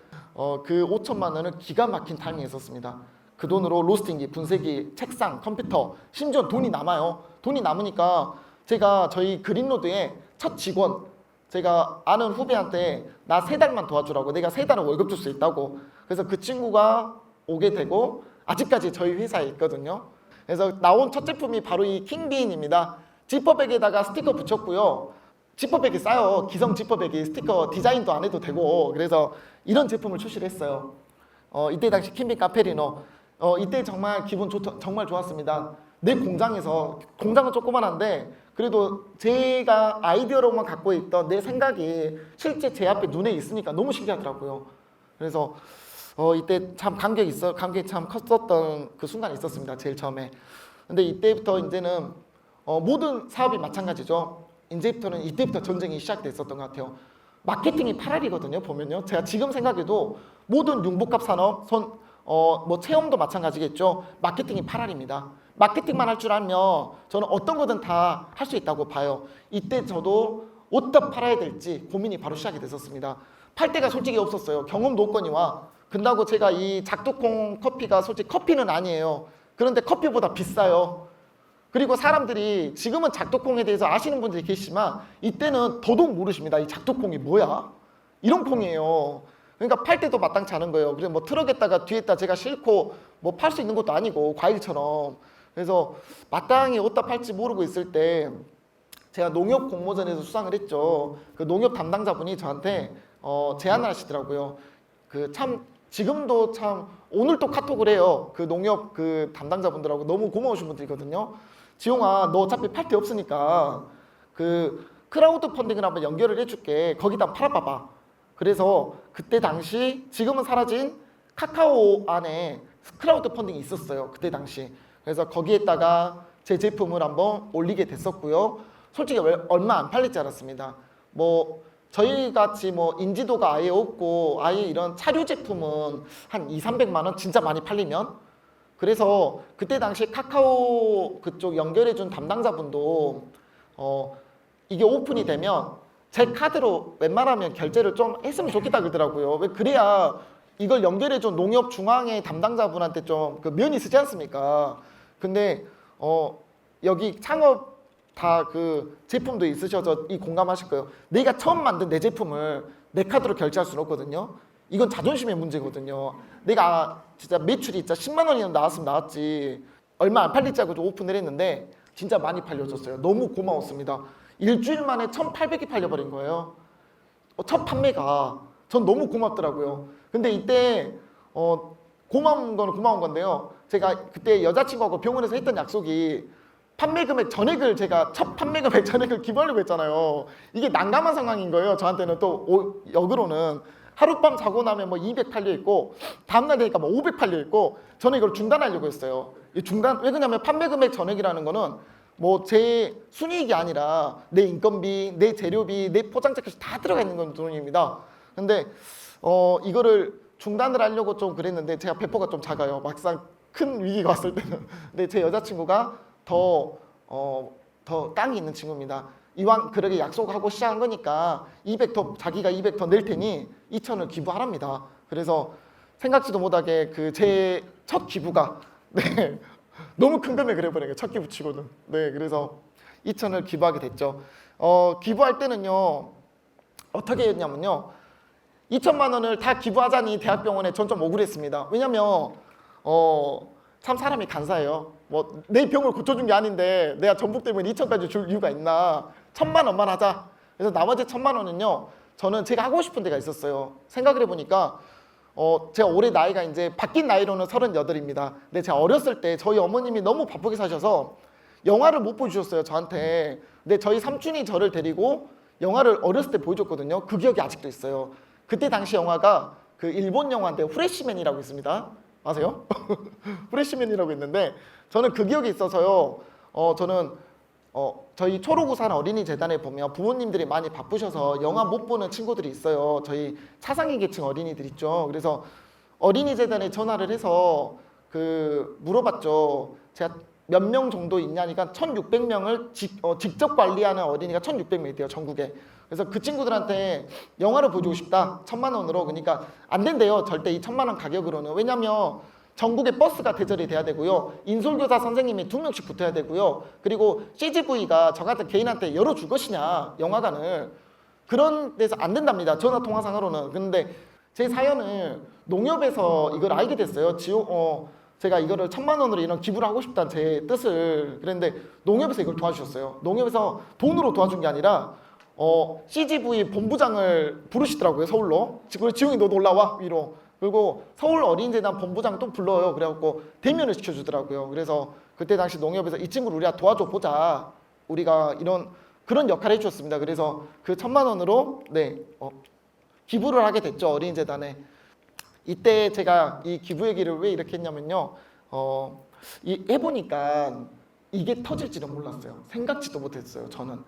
Speaker 1: 그 5천만 원을 기가 막힌 타이밍이 있었습니다. 그 돈으로 로스팅기, 분쇄기, 책상, 컴퓨터 심지어 돈이 남아요. 돈이 남으니까 제가 저희 그린로드의 첫 직원 제가 아는 후배한테 나 3달만 도와주라고 내가 3달은 월급 줄 수 있다고 그래서 그 친구가 오게 되고 아직까지 저희 회사에 있거든요. 그래서 나온 첫 제품이 바로 이 킹비인입니다. 지퍼백에다가 스티커 붙였고요. 지퍼백이 싸요. 기성 지퍼백이 스티커 디자인도 안 해도 되고 그래서 이런 제품을 출시를 했어요. 이때 당시 킹비 카페리노 이때 정말 정말 좋았습니다. 내 공장에서 공장은 조그만한데 그래도 제가 아이디어로만 갖고 있던 내 생각이 실제 제 앞에 눈에 있으니까 너무 신기하더라고요. 그래서 이때 참 감격이 참 컸었던 그 순간이 있었습니다. 제일 처음에. 근데 이때부터 이제는 모든 사업이 마찬가지죠. 이때부터 전쟁이 시작됐었던 것 같아요. 마케팅이 8알이거든요. 보면요. 제가 지금 생각해도 모든 융복합 산업, 뭐 체험도 마찬가지겠죠. 마케팅이 8알입니다. 마케팅만 할 줄 알면 저는 어떤 거든 다 할 수 있다고 봐요. 이때 저도 어디다 팔아야 될지 고민이 바로 시작이 됐었습니다. 팔 데가 솔직히 없었어요. 경험도 없거니와. 근다고 제가 이 작두콩 커피가 솔직히 커피는 아니에요. 그런데 커피보다 비싸요. 그리고 사람들이 지금은 작두콩에 대해서 아시는 분들이 계시지만 이때는 더더욱 모르십니다. 이 작두콩이 뭐야? 이런 콩이에요. 그러니까 팔 때도 마땅치 않은 거예요. 그래서 뭐 트럭에다가 뒤에다 제가 싣고 뭐 팔 수 있는 것도 아니고 과일처럼. 그래서 마땅히 어디다 팔지 모르고 있을 때 제가 농협 공모전에서 수상을 했죠. 그 농협 담당자분이 저한테 제안을 하시더라고요. 지금도 참 오늘 또 카톡을 해요. 그 농협 그 담당자분들하고 너무 고마우신 분들이거든요. 지용아, 너 어차피 팔 데 없으니까 그 크라우드 펀딩을 한번 연결을 해줄게. 거기다 팔아봐봐. 그래서 그때 당시 지금은 사라진 카카오 안에 크라우드 펀딩이 있었어요. 그때 당시. 그래서 거기에다가 제 제품을 한번 올리게 됐었고요. 솔직히 얼마 안 팔리지 않았습니다. 뭐 저희 같이 뭐 인지도가 아예 없고 아예 이런 차류 제품은 한 200~300만 원 진짜 많이 팔리면 그래서 그때 당시 카카오 그쪽 연결해준 담당자분도 이게 오픈이 되면 제 카드로 웬만하면 결제를 좀 했으면 좋겠다 그러더라고요. 왜 그래야 이걸 연결해준 농협 중앙의 담당자분한테 좀 그 면이 쓰지 않습니까? 근데 여기 창업 다 그 제품도 있으셔서 이 공감하실 거예요. 내가 처음 만든 내 제품을 내 카드로 결제할 수는 없거든요. 이건 자존심의 문제거든요. 내가 진짜 매출이 진짜 10만 원이나 나왔으면 나왔지 얼마 안 팔릴지 알고 좀 오픈을 했는데 진짜 많이 팔려졌어요. 너무 고마웠습니다. 일주일 만에 1,800이 팔려버린 거예요. 첫 판매가 전 너무 고맙더라고요. 근데 이때 고마운 거는 고마운 건데요. 제가 그때 여자친구하고 병원에서 했던 약속이 판매 금액 전액을 제가 첫 판매 금액 전액을 기부하려고 했잖아요. 이게 난감한 상황인 거예요. 저한테는 또 역으로는 하룻밤 자고 나면 뭐 200 팔려 있고 다음날 되니까 뭐 500 팔려 있고 저는 이걸 중단하려고 했어요. 이 중단 왜 그러냐면 판매 금액 전액이라는 거는 뭐 제 순이익이 아니라 내 인건비, 내 재료비, 내 포장재까지 다 들어가 있는 건 돈입니다. 근데 이거를 중단을 하려고 좀 그랬는데 제가 배포가 좀 작아요. 막상 큰 위기가 왔을 때는. 근데 제 여자친구가 더 땅이 있는 친구입니다. 이왕 그렇게 약속하고 시작한 거니까 200 더 자기가 200 더 낼 테니 2,000을 기부하랍니다. 그래서 생각지도 못하게 그 제 첫 기부가 네, 너무 큰 금액을 해버린 거예요. 첫 기부치고는. 네, 그래서 2,000을 기부하게 됐죠. 기부할 때는요 어떻게 했냐면요 2천만 원을 다 기부하자니 대학병원에 전 좀 억울했습니다. 왜냐면 참 사람이 간사해요. 뭐 내 병을 고쳐준 게 아닌데 내가 전북 때문에 2천까지 줄 이유가 있나. 1,000만 원만 하자. 그래서 나머지 1,000만 원은요 저는 제가 하고 싶은 데가 있었어요. 생각을 해보니까 제가 올해 나이가 이제 바뀐 나이로는 38입니다. 근데 제가 어렸을 때 저희 어머님이 너무 바쁘게 사셔서 영화를 못 보여주셨어요 저한테. 근데 저희 삼촌이 저를 데리고 영화를 어렸을 때 보여줬거든요. 그 기억이 아직도 있어요. 그때 당시 영화가 그 일본 영화인데 후레쉬맨이라고 있습니다. 아세요? 후레쉬맨이라고 있는데 저는 그 기억이 있어서요. 저는 저희 초록우산 어린이재단에 보면 부모님들이 많이 바쁘셔서 영화 못 보는 친구들이 있어요. 저희 차상위 계층 어린이들 있죠. 그래서 어린이재단에 전화를 해서 물어봤죠. 제가 몇 명 정도 있냐니까 1,600명을 직접 관리하는 어린이가 1,600명 있대요 전국에. 그래서 그 친구들한테 영화를 보여주고 싶다 1,000만 원으로. 그러니까 안 된대요 절대 이 1,000만 원 가격으로는. 왜냐면 전국에 버스가 대절이 돼야 되고요. 인솔교사 선생님이 2명씩 붙어야 되고요. 그리고 CGV가 저 같은 개인한테 열어줄 것이냐 영화관을. 그런 데서 안 된답니다 전화 통화상으로는. 근데 제 사연을 농협에서 이걸 알게 됐어요. 제가 이거를 1,000만 원으로 이런 기부를 하고 싶다는 제 뜻을. 그랬는데 농협에서 이걸 도와주셨어요. 농협에서 돈으로 도와준 게 아니라 CGV 본부장을 부르시더라고요 서울로. 그리고 지웅이 너도 올라와 위로. 그리고 서울 어린이재단 본부장 또 불러요. 그래갖고 대면을 시켜주더라고요. 그래서 그때 당시 농협에서 이 친구를 우리가 도와줘 보자. 우리가 그런 역할을 해주셨습니다. 그래서 그 1,000만 원으로 기부를 하게 됐죠 어린이재단에. 이때 제가 이 기부 얘기를 왜 이렇게 했냐면요. 해보니까 이게 터질지는 몰랐어요. 생각지도 못했어요 저는.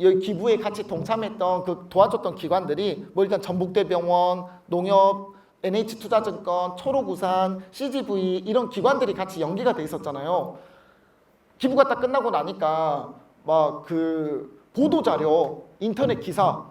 Speaker 1: 이 기부에 같이 동참했던 도와줬던 기관들이 뭐 일단 전북대병원, 농협, NH투자증권, 초록우산, CGV 이런 기관들이 같이 연계가 돼 있었잖아요. 기부가 딱 끝나고 나니까 막 보도자료, 인터넷 기사,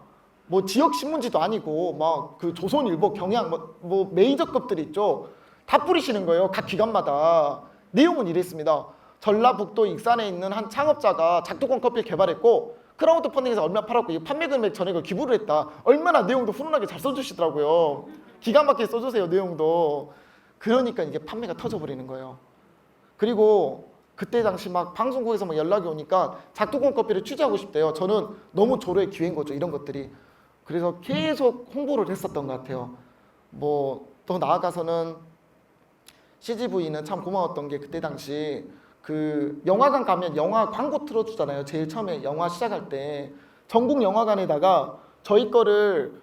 Speaker 1: 뭐 지역 신문지도 아니고 막 조선일보, 경향 뭐 메이저급들이 있죠. 다 뿌리시는 거예요 각 기관마다. 내용은 이랬습니다. 전라북도 익산에 있는 한 창업자가 작두권 커피를 개발했고 크라우드 펀딩에서 얼마 팔았고 이 판매 금액 전액을 기부를 했다. 얼마나 내용도 훈훈하게 잘 써주시더라고요. 기가 막히게 써주세요 내용도. 그러니까 이게 판매가 터져버리는 거예요. 그리고 그때 당시 막 방송국에서 막 연락이 오니까 작두권 커피를 취재하고 싶대요. 저는 너무 조로의 기회인 거죠 이런 것들이. 그래서 계속 홍보를 했었던 것 같아요. 뭐 더 나아가서는 CGV는 참 고마웠던 게 그때 당시 영화관 가면 영화 광고 틀어주잖아요. 제일 처음에 영화 시작할 때 전국 영화관에다가 저희 거를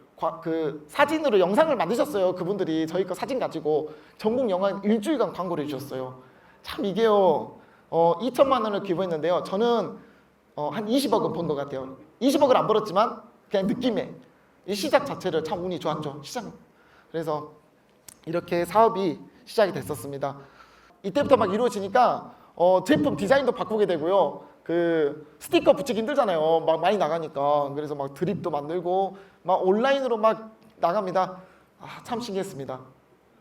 Speaker 1: 사진으로 영상을 만드셨어요. 그분들이 저희 거 사진 가지고 전국 영화관 일주일간 광고를 해주셨어요. 참 이게요 2,000만 원을 기부했는데요. 저는 한 20억은 번 것 같아요. 20억을 안 벌었지만 그냥 느낌에 이 시작 자체를 참 운이 좋았죠. 그래서 이렇게 사업이 시작이 됐었습니다. 이때부터 막 이루어지니까 제품 디자인도 바꾸게 되고요. 스티커 붙이기 힘들잖아요. 막 많이 나가니까. 그래서 막 드립도 만들고 막 온라인으로 막 나갑니다. 참 신기했습니다.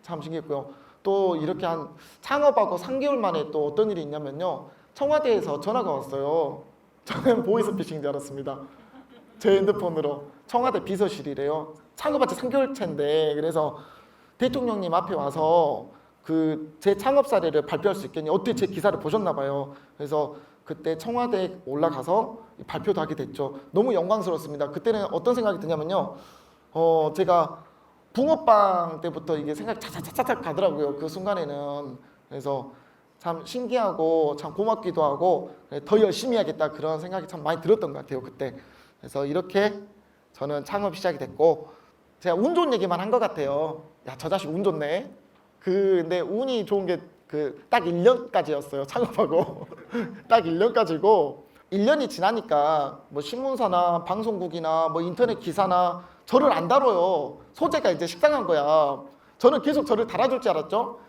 Speaker 1: 참 신기했고요. 또 이렇게 한 창업하고 3개월 만에 또 어떤 일이 있냐면요. 청와대에서 전화가 왔어요. 저는 보이스피싱인 줄 알았습니다. 제 핸드폰으로. 청와대 비서실이래요. 창업한 지 3개월 차인데. 그래서 대통령님 앞에 와서 제 창업 사례를 발표할 수 있겠니? 어떻게 제 기사를 보셨나 봐요. 그래서 그때 청와대에 올라가서 발표도 하게 됐죠. 너무 영광스럽습니다. 그때는 어떤 생각이 드냐면요. 제가 붕어빵 때부터 이게 생각이 차차차차 가더라고요. 그 순간에는. 그래서 참 신기하고 참 고맙기도 하고 더 열심히 해야겠다 그런 생각이 참 많이 들었던 것 같아요. 그때. 그래서 이렇게 저는 창업 시작이 됐고 제가 운 좋은 얘기만 한 것 같아요. 야, 저 자식 운 좋네. 근데 운이 좋은 게 딱 1년까지였어요. 창업하고 딱 1년까지고 1년이 지나니까 뭐 신문사나 방송국이나 뭐 인터넷 기사나 저를 안 다뤄요. 소재가 이제 식상한 거야. 저는 계속 저를 달아줄 줄 알았죠.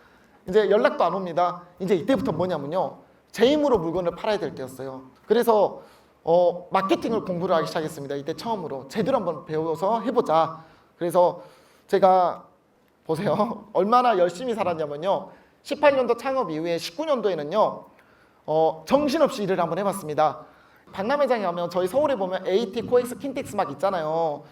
Speaker 1: 이제 연락도 안 옵니다. 이제 이때부터 뭐냐면요, 제 힘으로 물건을 팔아야 될 때였어요. 그래서 마케팅을 공부를 하기 시작했습니다. 이때 처음으로 제대로 한번 배워서 해보자. 그래서 제가 보세요, 얼마나 열심히 살았냐면요, 18년도 창업 이후에 19년도에는요 정신없이 일을 한번 해봤습니다. 박람회장에 가면 저희 서울에 보면 AT, 코엑스, 킨텍스 막 있잖아요.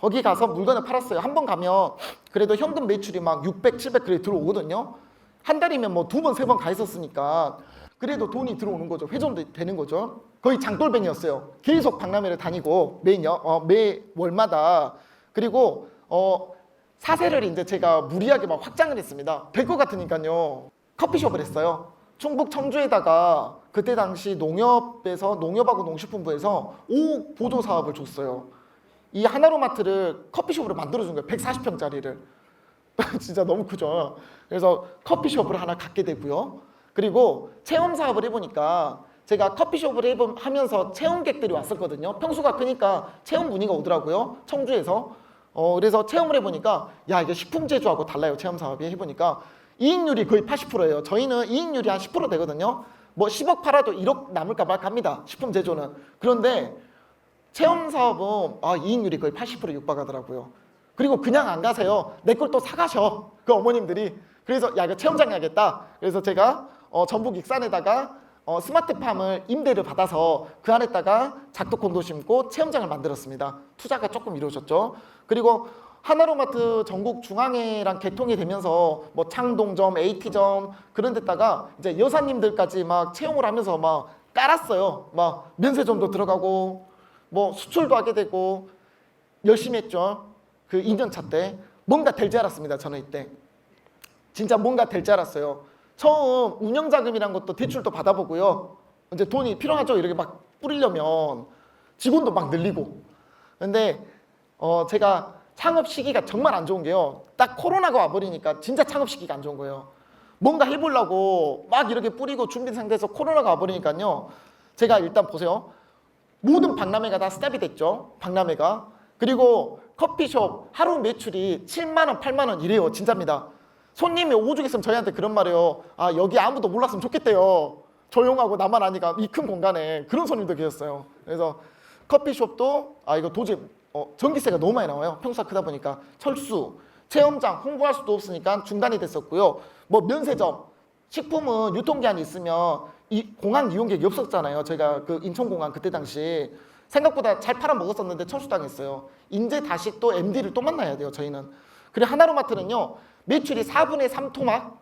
Speaker 1: 거기 가서 물건을 팔았어요. 한 번 가면 그래도 현금 매출이 막 600, 700 그래 들어오거든요. 한 달이면 뭐 2번, 3번 가 있었으니까 그래도 돈이 들어오는 거죠. 회전도 되는 거죠. 거의 장돌뱅이였어요. 계속 박람회를 다니고 매 월마다. 그리고 사세를 이제 제가 무리하게 막 확장을 했습니다. 될 것 같으니까요. 커피숍을 했어요. 충북 청주에다가 그때 당시 농협에서, 농협하고 농식품부에서 5억 보조 사업을 줬어요. 이 하나로마트를 커피숍으로 만들어준 거예요. 140평짜리를. 진짜 너무 크죠. 그래서 커피숍을 하나 갖게 되고요. 그리고 체험 사업을 해보니까 제가 커피숍을 하면서 체험객들이 왔었거든요. 평수가 크니까 체험 문의가 오더라고요. 청주에서. 그래서 체험을 해보니까 야, 이게 식품 제조하고 달라요. 체험 사업이 해보니까 이익률이 거의 80%예요. 저희는 이익률이 한 10% 되거든요. 뭐 10억 팔아도 1억 남을까 말까 합니다. 식품 제조는. 그런데 체험 사업은 이익률이 거의 80% 육박하더라고요. 그리고 그냥 안 가세요. 내 걸 또 사가셔. 그 어머님들이. 그래서 야, 이거 체험장 해야겠다. 그래서 제가 전북 익산에다가 스마트팜을 임대를 받아서 그 안에다가 작두콩도 심고 체험장을 만들었습니다. 투자가 조금 이루어졌죠. 그리고 하나로마트 전국 중앙회랑 개통이 되면서 뭐 창동점, AT점 그런 데다가 이제 여사님들까지 막 채용을 하면서 막 깔았어요. 막 면세점도 들어가고 뭐 수출도 하게 되고 열심히 했죠. 그 2년차 때 뭔가 될 줄 알았습니다. 저는 이때 진짜 뭔가 될 줄 알았어요. 처음 운영자금이란 것도 대출도 받아보고요. 이제 돈이 필요하죠. 이렇게 막 뿌리려면 직원도 막 늘리고. 근데 제가 창업 시기가 정말 안 좋은 게요. 딱 코로나가 와버리니까 진짜 창업 시기가 안 좋은 거예요. 뭔가 해보려고 막 이렇게 뿌리고 준비 상태에서 코로나가 와버리니까요. 제가 일단 보세요. 모든 박람회가 다 스탑이 됐죠. 박람회가. 그리고 커피숍 하루 매출이 7만 원, 8만 원 이래요. 진짜입니다. 손님이 오죽 있으면 저희한테 그런 말이에요. 아, 여기 아무도 몰랐으면 좋겠대요. 조용하고 나만 아니까 이 큰 공간에. 그런 손님도 계셨어요. 그래서 커피숍도 이거 도저히 전기세가 너무 많이 나와요. 평수가 크다 보니까. 철수, 체험장 홍보할 수도 없으니까 중단이 됐었고요. 뭐 면세점, 식품은 유통기한이 있으면 이 공항 이용객이 없었잖아요. 제가 그 인천공항 그때 당시 생각보다 잘 팔아먹었었는데 철수당했어요. 이제 다시 또 MD를 또 만나야 돼요. 저희는. 그리고 하나로마트는요, 매출이 4분의 3 토막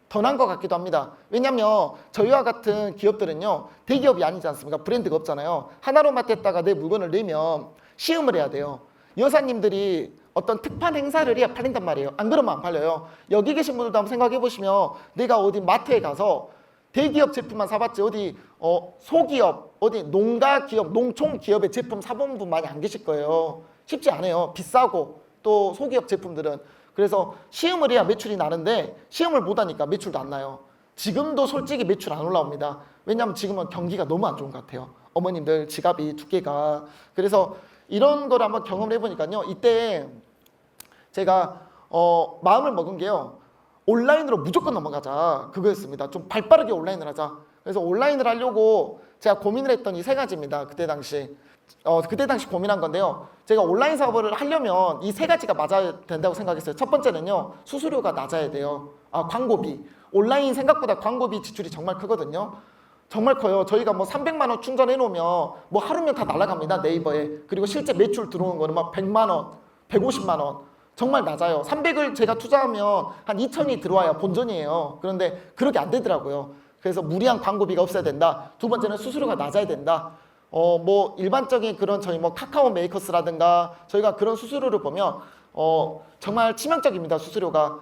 Speaker 1: 더 난 것 같기도 합니다. 왜냐면 저희와 같은 기업들은요, 대기업이 아니지 않습니까? 브랜드가 없잖아요. 하나로마트에다가 내 물건을 내면 시음을 해야 돼요. 여사님들이 어떤 특판 행사를 해야 팔린단 말이에요. 안 그러면 안 팔려요. 여기 계신 분들도 한번 생각해 보시면 내가 어디 마트에 가서 대기업 제품만 사봤지 어디 소기업, 어디 농가 기업, 농촌 기업의 제품 사본 분 많이 안 계실 거예요. 쉽지 않아요. 비싸고 또 소기업 제품들은. 그래서 시음을 해야 매출이 나는데 시음을 못하니까 매출도 안 나요. 지금도 솔직히 매출 안 올라옵니다. 왜냐하면 지금은 경기가 너무 안 좋은 것 같아요. 어머님들 지갑이 두께가. 그래서 이런 걸 한번 경험을 해보니까요. 이때 제가 마음을 먹은 게요. 온라인으로 무조건 넘어가자. 그거였습니다. 좀 발빠르게 온라인을 하자. 그래서 온라인을 하려고 제가 고민을 했던 이 세 가지입니다. 그때 당시 고민한 건데요. 제가 온라인 사업을 하려면 이 세 가지가 맞아야 된다고 생각했어요. 첫 번째는요. 수수료가 낮아야 돼요. 광고비. 온라인 생각보다 광고비 지출이 정말 크거든요. 정말 커요. 저희가 뭐 300만 원 충전해 놓으면 뭐 하루면 다 날아갑니다. 네이버에. 그리고 실제 매출 들어오는 거는 막 100만 원, 150만 원. 정말 낮아요. 300을 제가 투자하면 한 2천이 들어와야 본전이에요. 그런데 그렇게 안 되더라고요. 그래서 무리한 광고비가 없어야 된다. 두 번째는 수수료가 낮아야 된다. 뭐 일반적인 그런 저희 뭐 카카오 메이커스라든가 저희가 그런 수수료를 보면 정말 치명적입니다. 수수료가.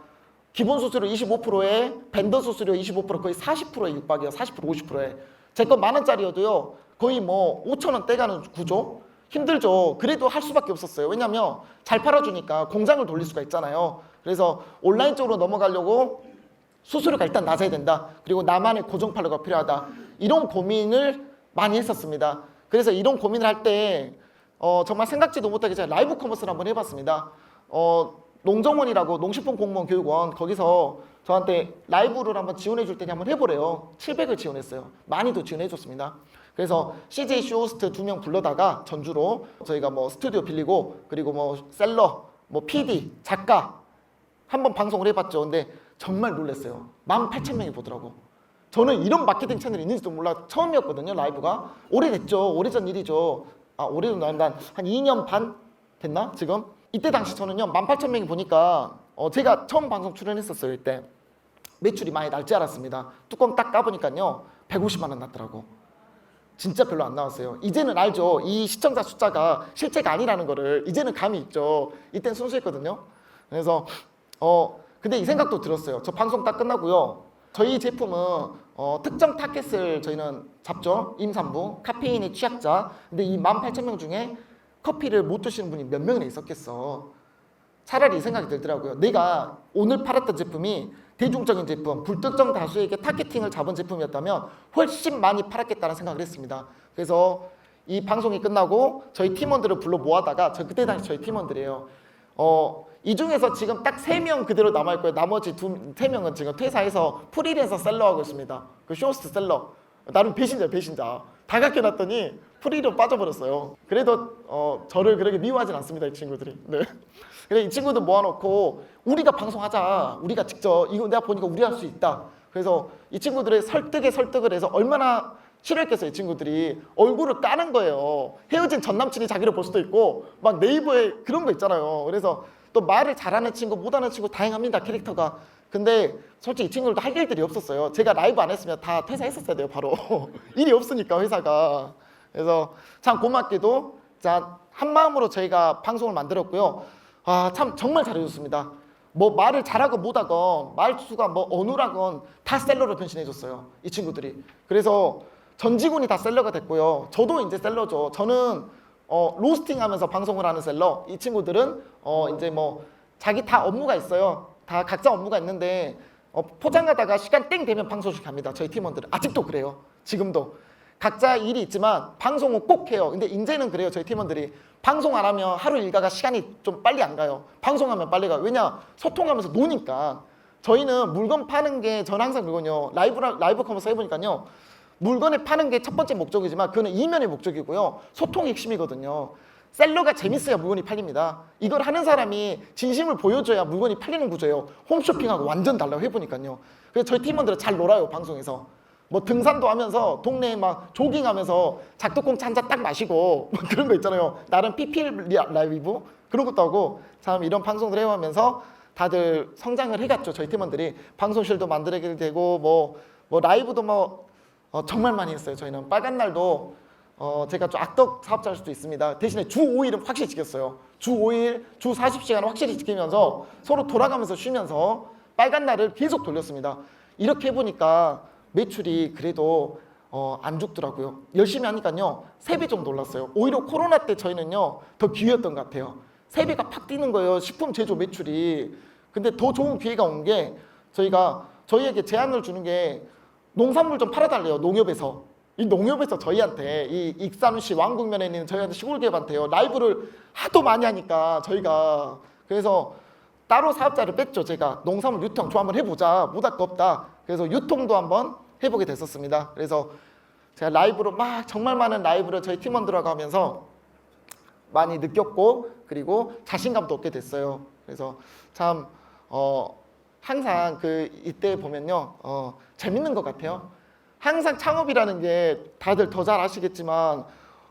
Speaker 1: 기본 수수료 25%에 벤더 수수료 25% 거의 40%에 육박이에요. 40% 50%에. 제 거 10,000원짜리여도요. 거의 뭐 5,000원 떼가는 구조. 힘들죠. 그래도 할 수밖에 없었어요. 왜냐하면 잘 팔아주니까 공장을 돌릴 수가 있잖아요. 그래서 온라인 쪽으로 넘어가려고 수수료가 일단 낮아야 된다. 그리고 나만의 고정 판로가 필요하다. 이런 고민을 많이 했었습니다. 그래서 이런 고민을 할 때 정말 생각지도 못하게 제가 라이브 커머스를 한번 해봤습니다. 농정원이라고 농식품 공무원 교육원 거기서 저한테 라이브를 한번 지원해 줄 테니 한번 해보래요. 700을 지원했어요. 많이도 지원해 줬습니다. 그래서 CJ 쇼호스트 2명 불러다가 전주로 저희가 뭐 스튜디오 빌리고 그리고 뭐 셀러, 뭐 PD, 작가 한번 방송을 해봤죠. 근데 정말 놀랐어요. 18,000명이 보더라고. 저는 이런 마케팅 채널이 있는지도 몰라 처음이었거든요. 라이브가 오래됐죠. 오래전 일이죠. 오래전 한 2년 반 됐나 지금? 이때 당시 저는요 18,000명이 보니까 제가 처음 방송 출연했었어요. 이때 매출이 많이 날 줄 알았습니다. 뚜껑 딱 까보니까요 150만 원 났더라고. 진짜 별로 안 나왔어요. 이제는 알죠. 이 시청자 숫자가 실제가 아니라는 거를 이제는 감이 있죠. 이때는 순수했거든요. 그래서 근데 이 생각도 들었어요. 저 방송 딱 끝나고요. 저희 제품은 특정 타겟을 저희는 잡죠. 임산부, 카페인의 취약자. 근데 이 18,000명 중에 커피를 못 드시는 분이 몇 명이나 있었겠어. 차라리 이 생각이 들더라고요. 내가 오늘 팔았던 제품이 대중적인 제품, 불특정 다수에게 타겟팅을 잡은 제품이었다면 훨씬 많이 팔았겠다는 생각을 했습니다. 그래서 이 방송이 끝나고 저희 팀원들을 불러 모아다가 그때 당시 저희 팀원들이에요. 이 중에서 지금 딱 3명 그대로 남아있고요. 나머지 3명은 지금 퇴사해서 프리랜서 셀러하고 있습니다. 그 쇼호스트 셀러. 나름 배신자. 다 갖겨놨더니 프리로 빠져버렸어요. 그래도 저를 그렇게 미워하진 않습니다. 이 친구들이. 네. 그래 이 친구들 모아놓고 우리가 방송하자. 우리가 직접 이거 내가 보니까 우리 할 수 있다. 그래서 이 친구들의 설득을 해서 얼마나 싫어했겠어요. 이 친구들이 얼굴을 까는 거예요. 헤어진 전 남친이 자기를 볼 수도 있고 막 네이버에 그런 거 있잖아요. 그래서 또 말을 잘하는 친구 못하는 친구 다양합니다. 캐릭터가. 근데 솔직히 이 친구들도 할 일들이 없었어요. 제가 라이브 안 했으면 다 퇴사했었어야 돼요. 바로 일이 없으니까 회사가. 그래서 참 고맙게도 자 한마음으로 저희가 방송을 만들었고요. 참 정말 잘해줬습니다. 뭐 말을 잘하건 못하건 말수가 뭐 어눌하건 다 셀러로 변신해줬어요. 이 친구들이. 그래서 전 직원이 다 셀러가 됐고요. 저도 이제 셀러죠. 저는 로스팅하면서 방송을 하는 셀러. 이 친구들은 이제 뭐 자기 다 업무가 있어요. 다 각자 업무가 있는데 포장하다가 시간 땡 되면 방송실 갑니다. 저희 팀원들은 아직도 그래요. 지금도 각자 일이 있지만 방송은 꼭 해요. 근데 이제는 그래요. 저희 팀원들이 방송 안 하면 하루 일과가 시간이 좀 빨리 안 가요. 방송하면 빨리 가요. 왜냐? 소통하면서 노니까. 저희는 물건 파는 게 저는 항상 그거요. 라이브 커머스 해보니까요. 물건을 파는 게 첫 번째 목적이지만 그거는 이면의 목적이고요. 소통이 핵심이거든요. 셀러가 재밌어야 물건이 팔립니다. 이걸 하는 사람이 진심을 보여줘야 물건이 팔리는 구조예요. 홈쇼핑하고 완전 달라요. 해보니까요. 그래서 저희 팀원들은 잘 놀아요. 방송에서. 뭐 등산도 하면서 동네에 막 조깅하면서 작두콩차 한 잔 딱 마시고 뭐 그런 거 있잖아요. 나름 PPL 라이브 그런 것도 하고 참 이런 방송들 해오면서 다들 성장을 해갔죠. 저희 팀원들이 방송실도 만들게 되고 뭐 라이브도 정말 많이 했어요. 저희는 빨간 날도 제가 좀 악덕 사업자일 수도 있습니다. 대신에 주 5일은 확실히 지켰어요. 주 5일, 주 40시간을 확실히 지키면서 서로 돌아가면서 쉬면서 빨간 날을 계속 돌렸습니다. 이렇게 해보니까 매출이 그래도 안 죽더라고요. 열심히 하니까요. 3배 정도 올랐어요. 오히려 코로나 때 저희는요. 더 기회였던 것 같아요. 3배가 팍 뛰는 거예요. 식품 제조 매출이. 근데 더 좋은 기회가 온 게 저희에게 제안을 주는 게 농산물 좀 팔아달래요. 농협에서. 이 농협에서 저희한테 이 익산시 왕국면에 있는 저희한테 시골기업한테요. 라이브를 하도 많이 하니까 저희가 그래서 따로 사업자를 뺐죠. 제가 농산물 유통 좀 한번 해보자. 못할 거 없다. 그래서 유통도 한번 해보게 됐었습니다. 그래서 제가 라이브로 정말 많은 라이브를 저희 팀원들하고 하면서 많이 느꼈고 그리고 자신감도 얻게 됐어요. 그래서 참 항상 이때 보면요 재밌는 것 같아요. 항상 창업이라는 게 다들 더 잘 아시겠지만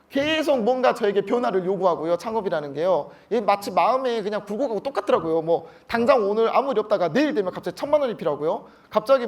Speaker 1: 계속 뭔가 저에게 변화를 요구하고요. 창업이라는 게요. 마치 마음에 그냥 굴곡하고 똑같더라고요. 뭐 당장 오늘 아무 일 없다가 내일 되면 갑자기 1,000만 원이 필요하고요. 갑자기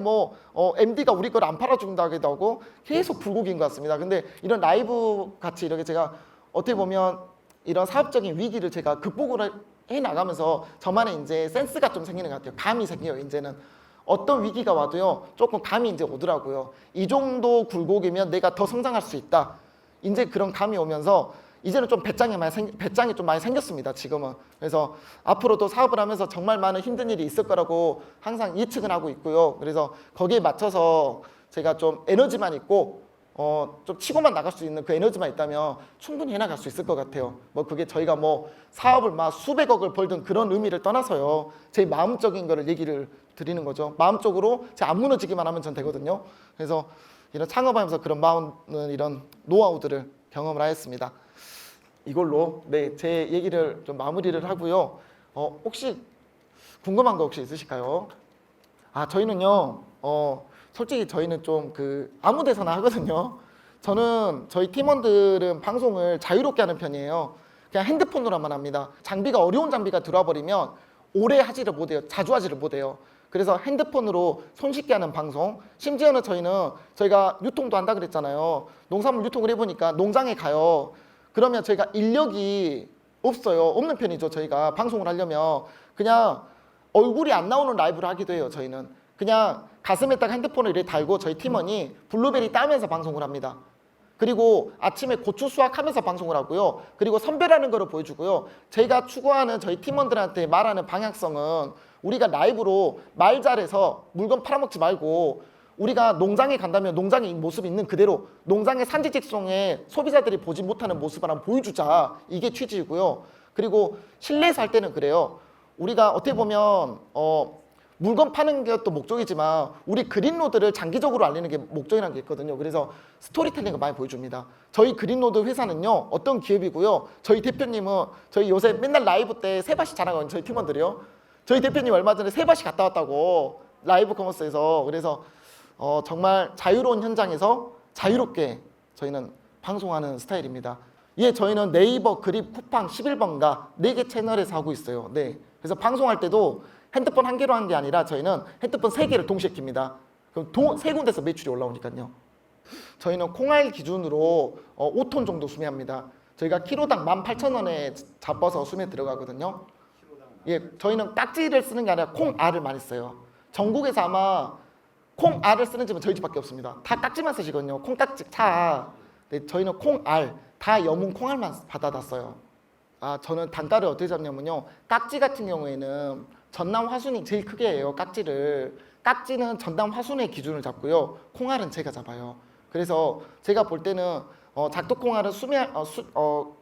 Speaker 1: MD가 우리 걸 안 팔아준다기도 하고 계속 굴곡인 것 같습니다. 근데 이런 라이브 같이 이렇게 제가 어떻게 보면 이런 사업적인 위기를 제가 극복을 해 나가면서 저만의 이제 센스가 좀 생기는 것 같아요. 감이 생겨요. 이제는 어떤 위기가 와도요 조금 감이 이제 오더라고요. 이 정도 굴곡이면 내가 더 성장할 수 있다. 이제 그런 감이 오면서 이제는 좀 배짱이 좀 많이 생겼습니다. 지금은. 그래서 앞으로도 사업을 하면서 정말 많은 힘든 일이 있을 거라고 항상 예측은 하고 있고요. 그래서 거기에 맞춰서 제가 좀 에너지만 있고 좀 치고만 나갈 수 있는 그 에너지만 있다면 충분히 해나갈 수 있을 것 같아요. 뭐 그게 저희가 뭐 사업을 막 수백억을 벌든 그런 의미를 떠나서요. 제 마음적인 거를 얘기를 드리는 거죠. 마음적으로 제가 안 무너지기만 하면 전 되거든요. 그래서 이런 창업하면서 그런 마음은 이런 노하우들을 경험을 하였습니다. 이걸로 네, 제 얘기를 좀 마무리를 하고요. 혹시 궁금한 거 혹시 있으실까요? 저희는요. 솔직히 저희는 좀 아무 데서나 하거든요. 저는 저희 팀원들은 방송을 자유롭게 하는 편이에요. 그냥 핸드폰으로만 합니다. 장비가 어려운 장비가 들어와 버리면 오래 하지를 못해요. 자주 하지를 못해요. 그래서 핸드폰으로 손쉽게 하는 방송. 심지어는 저희가 유통도 한다 그랬잖아요. 농산물 유통을 해보니까 농장에 가요. 그러면 저희가 인력이 없어요. 없는 편이죠. 저희가 방송을 하려면 그냥 얼굴이 안 나오는 라이브를 하기도 해요. 저희는 그냥 가슴에다가 핸드폰을 이렇게 달고 저희 팀원이 블루베리 따면서 방송을 합니다. 그리고 아침에 고추 수확하면서 방송을 하고요. 그리고 선별하는 거를 보여주고요. 제가 추구하는 저희 팀원들한테 말하는 방향성은 우리가 라이브로 말 잘해서 물건 팔아먹지 말고 우리가 농장에 간다면 농장의 모습이 있는 그대로 농장의 산지직송에 소비자들이 보지 못하는 모습을 한번 보여주자. 이게 취지이고요. 그리고 실내에서 할 때는 그래요. 우리가 어떻게 보면 물건 파는 것도 목적이지만 우리 그린로드를 장기적으로 알리는 게 목적이라는 게 있거든요. 그래서 스토리텔링을 많이 보여줍니다. 저희 그린로드 회사는요. 어떤 기업이고요. 저희 대표님은 저희 요새 맨날 라이브 때 세바시 자랑하는 저희 팀원들이요. 저희 대표님 얼마 전에 세바시 갔다 왔다고 라이브 커머스에서. 그래서 정말 자유로운 현장에서 자유롭게 저희는 방송하는 스타일입니다. 저희는 네이버, 그립, 쿠팡, 11번가 4개 채널에서 하고 있어요. 네. 그래서 방송할 때도 핸드폰 한 개로 하는 게 아니라 저희는 핸드폰 3개를 동시에 킵니다. 그럼 3군데서 매출이 올라오니까요. 저희는 콩알 기준으로 5톤 정도 수매합니다. 저희가 키로당 18,000원에 잡아서 수매 들어가거든요. 저희는 깍지를 쓰는 게 아니라 콩알을 많이 써요. 전국에서 아마 콩알을 쓰는 집은 저희 집밖에 없습니다. 다 깍지만 쓰시거든요. 콩깍지 차. 네, 저희는 콩알, 다 염은 콩알만 받아다 써요. 저는 단가를 어떻게 잡냐면요. 깍지 같은 경우에는 전남 화순이 제일 크게 해요. 깍지는 전남 화순의 기준을 잡고요. 콩알은 제가 잡아요. 그래서 제가 볼 때는 작두 콩알은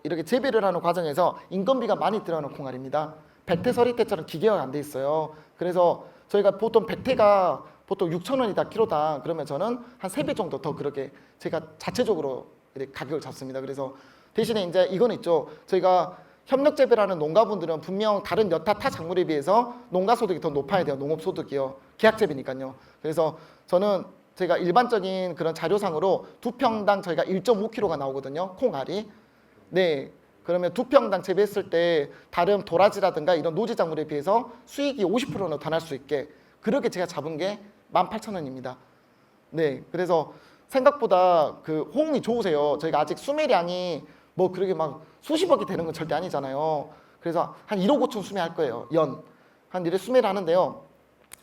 Speaker 1: 이렇게 재배를 하는 과정에서 인건비가 많이 들어가는 콩알입니다. 백태 서리태처럼 기계화가 안 돼 있어요. 그래서 저희가 보통 백태가 보통 6,000원이다 키로당. 그러면 저는 한 3배 정도 더 그렇게 제가 자체적으로 이렇게 가격을 잡습니다. 그래서 대신에 이제 이건 있죠. 저희가 협력 재배를 하는 농가분들은 분명 다른 여타 타 작물에 비해서 농가 소득이 더 높아야 돼요. 농업 소득이요. 계약 재배니까요. 그래서 제가 일반적인 그런 자료상으로 2평당 저희가 1.5kg가 나오거든요. 콩알이. 네. 그러면 2평당 재배했을 때 다른 도라지라든가 이런 노지 작물에 비해서 수익이 50%는 더 날 수 있게 그렇게 제가 잡은 게 18,000원입니다. 네. 그래서 생각보다 호응이 좋으세요. 저희가 아직 수매량이 뭐 그렇게 막 수십억이 되는 건 절대 아니잖아요. 그래서 한 1억 5천 수매할 거예요. 한 이래 수매를 하는데요.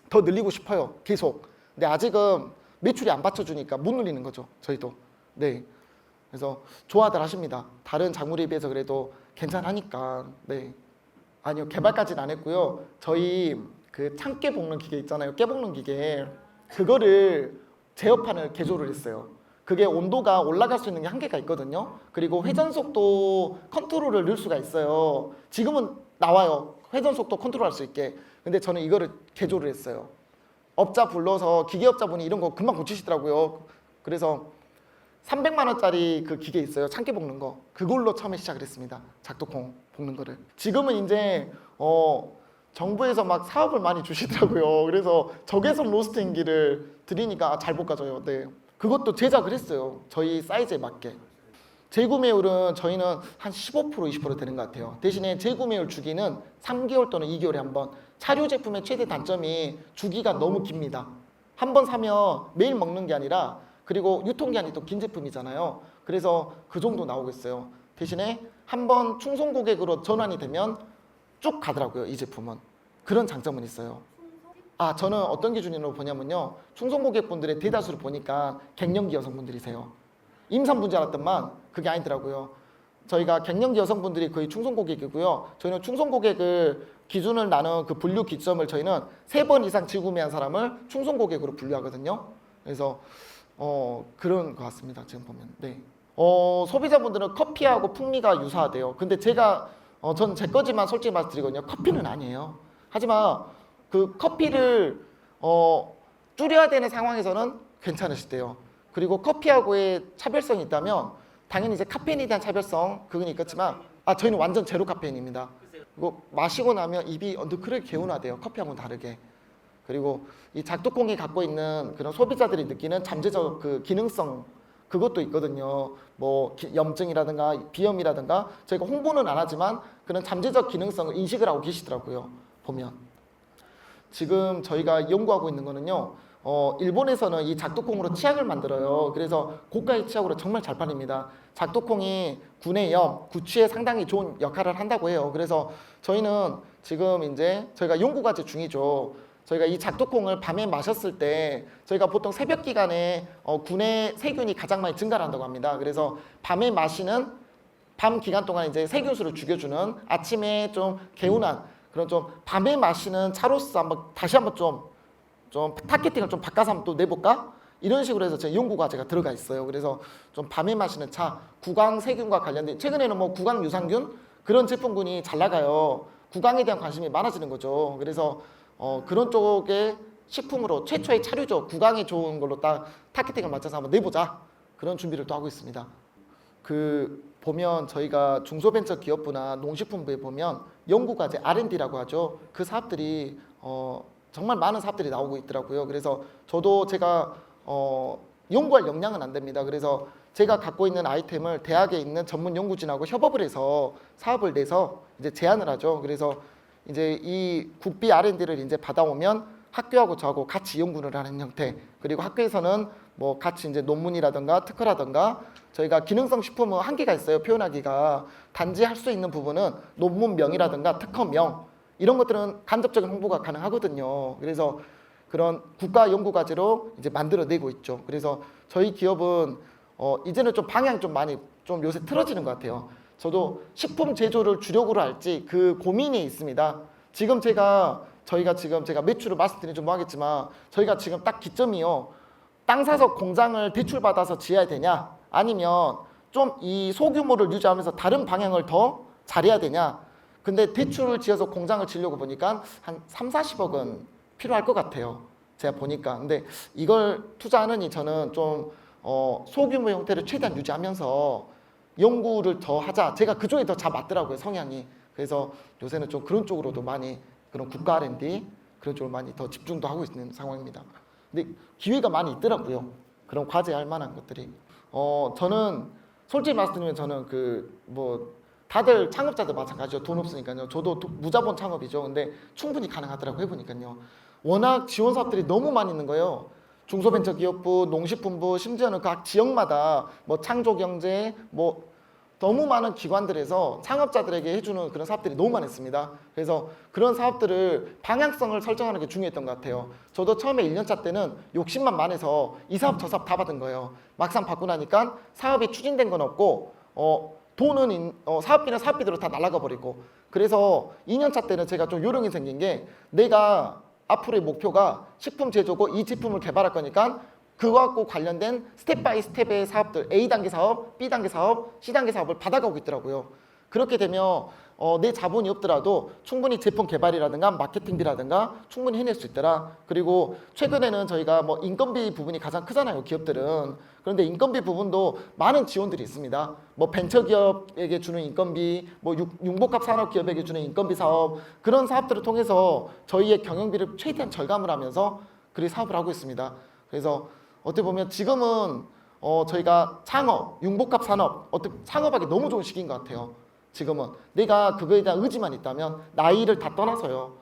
Speaker 1: 더 늘리고 싶어요. 계속. 근데 아직은 매출이 안 받쳐주니까 못 늘리는 거죠. 저희도. 네. 그래서 좋아들 하십니다. 다른 작물에 비해서 그래도 괜찮으니까. 네. 아니요. 개발까지는 안 했고요. 저희 참깨 볶는 기계 있잖아요. 깨 볶는 기계. 그거를 제어판을 개조를 했어요. 그게 온도가 올라갈 수 있는 게 한계가 있거든요. 그리고 회전 속도 컨트롤을 넣을 수가 있어요. 지금은 나와요. 회전 속도 컨트롤할 수 있게. 근데 저는 이거를 개조를 했어요. 업자 불러서 기계업자분이 이런 거 금방 고치시더라고요. 그래서 300만 원짜리 그 기계 있어요. 참깨 볶는 거. 그걸로 처음에 시작을 했습니다. 작두콩 볶는 거를. 지금은 이제 정부에서 막 사업을 많이 주시더라고요. 그래서 적외선 로스팅기를 드리니까 잘 볶아져요. 네. 그것도 제작을 했어요. 저희 사이즈에 맞게. 재구매율은 저희는 한 15% 20% 되는 것 같아요. 대신에 재구매율 주기는 3개월 또는 2개월에 한 번. 차류 제품의 최대 단점이 주기가 너무 깁니다. 한 번 사면 매일 먹는 게 아니라 그리고 유통기한이 또 긴 제품이잖아요. 그래서 그 정도 나오겠어요. 대신에 한 번 충성 고객으로 전환이 되면 쭉 가더라고요. 이 제품은. 그런 장점은 있어요. 저는 어떤 기준으로 보냐면요. 충성 고객분들의 대다수를 보니까 갱년기 여성분들이세요. 임산부인 줄 알았더만 그게 아니더라고요. 저희가 갱년기 여성분들이 거의 충성 고객이고요. 저희는 충성 고객을 기준을 나눈 그 분류 기점을 저희는 3번 이상 지구매한 사람을 충성 고객으로 분류하거든요. 그래서 그런 것 같습니다. 지금 보면. 네. 소비자분들은 커피하고 풍미가 유사하대요. 근데 제가 전 제 거지만 솔직히 말씀드리거든요. 커피는 아니에요. 하지만 그 커피를 줄여야 되는 상황에서는 괜찮으시대요. 그리고 커피하고의 차별성이 있다면 당연히 이제 카페인에 대한 차별성 그건 있겠지만 저희는 완전 제로 카페인입니다. 그리고 마시고 나면 입이 너클하게 개운하대요. 커피하고는 다르게. 그리고 이 작두콩이 갖고 있는 그런 소비자들이 느끼는 잠재적 그 기능성 그것도 있거든요. 뭐 염증이라든가 비염이라든가 저희가 홍보는 안 하지만 그런 잠재적 기능성을 인식을 하고 계시더라고요. 보면 지금 저희가 연구하고 있는 거는요. 일본에서는 이 작두콩으로 치약을 만들어요. 그래서 고가의 치약으로 정말 잘 팔립니다. 작두콩이 구내염, 구취에 상당히 좋은 역할을 한다고 해요. 그래서 저희는 지금 이제 저희가 연구 과제 중이죠. 저희가 이 작두콩을 밤에 마셨을 때 저희가 보통 새벽 기간에 구내 세균이 가장 많이 증가를 한다고 합니다. 그래서 밤에 마시는 밤 기간 동안 이제 세균수를 죽여주는 아침에 좀 개운한 그런 좀 밤에 마시는 차로서 다시 한번 좀 타겟팅을 좀 바꿔서 한번 또 내볼까? 이런 식으로 해서 제 연구 과제가 들어가 있어요. 그래서 좀 밤에 마시는 차, 구강 세균과 관련된 최근에는 뭐 구강 유산균 그런 제품군이 잘 나가요. 구강에 대한 관심이 많아지는 거죠. 그래서 그런 쪽의 식품으로 최초의 차류죠. 구강에 좋은 걸로 딱 타겟팅을 맞춰서 한번 내보자. 그런 준비를 또 하고 있습니다. 보면 저희가 중소벤처기업부나 농식품부에 보면 연구과제 R&D라고 하죠. 그 사업들이 정말 많은 사업들이 나오고 있더라고요. 그래서 저도 제가 연구할 역량은 안 됩니다. 그래서 제가 갖고 있는 아이템을 대학에 있는 전문 연구진하고 협업을 해서 사업을 내서 이제 제안을 하죠. 그래서 이제 이 국비 R&D를 이제 받아오면 학교하고 저하고 같이 연구를 하는 형태. 그리고 학교에서는 뭐 같이 이제 논문이라든가 특허라든가 저희가 기능성 식품은 한계가 있어요. 표현하기가 단지 할 수 있는 부분은 논문명이라든가 특허명 이런 것들은 간접적인 홍보가 가능하거든요. 그래서 그런 국가 연구 과제로 이제 만들어내고 있죠. 그래서 저희 기업은 이제는 좀 방향이 좀 많이 좀 요새 틀어지는 것 같아요. 저도 식품 제조를 주력으로 할지 그 고민이 있습니다. 지금 제가 매출을 말씀드리면 좀 뭐하겠지만 저희가 지금 딱 기점이요. 땅 사서 공장을 대출받아서 지어야 되냐 아니면 좀 이 소규모를 유지하면서 다른 방향을 더 잘해야 되냐. 근데 대출을 지어서 공장을 지으려고 보니까 한 3, 40억은 필요할 것 같아요. 제가 보니까. 근데 이걸 투자하느니 저는 좀 소규모 형태를 최대한 유지하면서 연구를 더 하자. 제가 그쪽에 더 잘 맞더라고요. 성향이. 그래서 요새는 좀 그런 쪽으로도 많이 그런 국가 R&D 그런 쪽으로 많이 더 집중도 하고 있는 상황입니다. 근데 기회가 많이 있더라고요. 그런 과제할 만한 것들이. 저는 솔직히 말씀드리면 저는 다들 창업자들 마찬가지죠. 돈 없으니까요. 저도 무자본 창업이죠. 근데 충분히 가능하더라고요. 해보니까요. 워낙 지원 사업들이 너무 많이 있는 거예요. 중소벤처기업부, 농식품부, 심지어는 각 지역마다 뭐 창조경제, 뭐 너무 많은 기관들에서 창업자들에게 해주는 그런 사업들이 너무 많았습니다. 그래서 그런 사업들을 방향성을 설정하는 게 중요했던 것 같아요. 저도 처음에 1년차 때는 욕심만 많아서 이 사업 저 사업 다 받은 거예요. 막상 받고 나니까 사업이 추진된 건 없고 돈은 사업비는 사업비대로 다 날아가 버리고 그래서 2년차 때는 제가 좀 요령이 생긴 게 내가 앞으로의 목표가 식품 제조고 이 제품을 개발할 거니까 그거하고 관련된 스텝 바이 스텝의 사업들 A단계 사업, B단계 사업, C단계 사업을 받아가고 있더라고요. 그렇게 되면 내 자본이 없더라도 충분히 제품 개발이라든가 마케팅비라든가 충분히 해낼 수 있더라. 그리고 최근에는 저희가 뭐 인건비 부분이 가장 크잖아요. 기업들은. 그런데 인건비 부분도 많은 지원들이 있습니다. 뭐 벤처기업에게 주는 인건비, 뭐 융복합 산업기업에게 주는 인건비 사업 그런 사업들을 통해서 저희의 경영비를 최대한 절감을 하면서 그렇게 사업을 하고 있습니다. 그래서 어떻게 보면 지금은 저희가 창업, 융복합 산업 창업하기 너무 좋은 시기인 것 같아요. 지금은 내가 그거에 대한 의지만 있다면 나이를 다 떠나서요.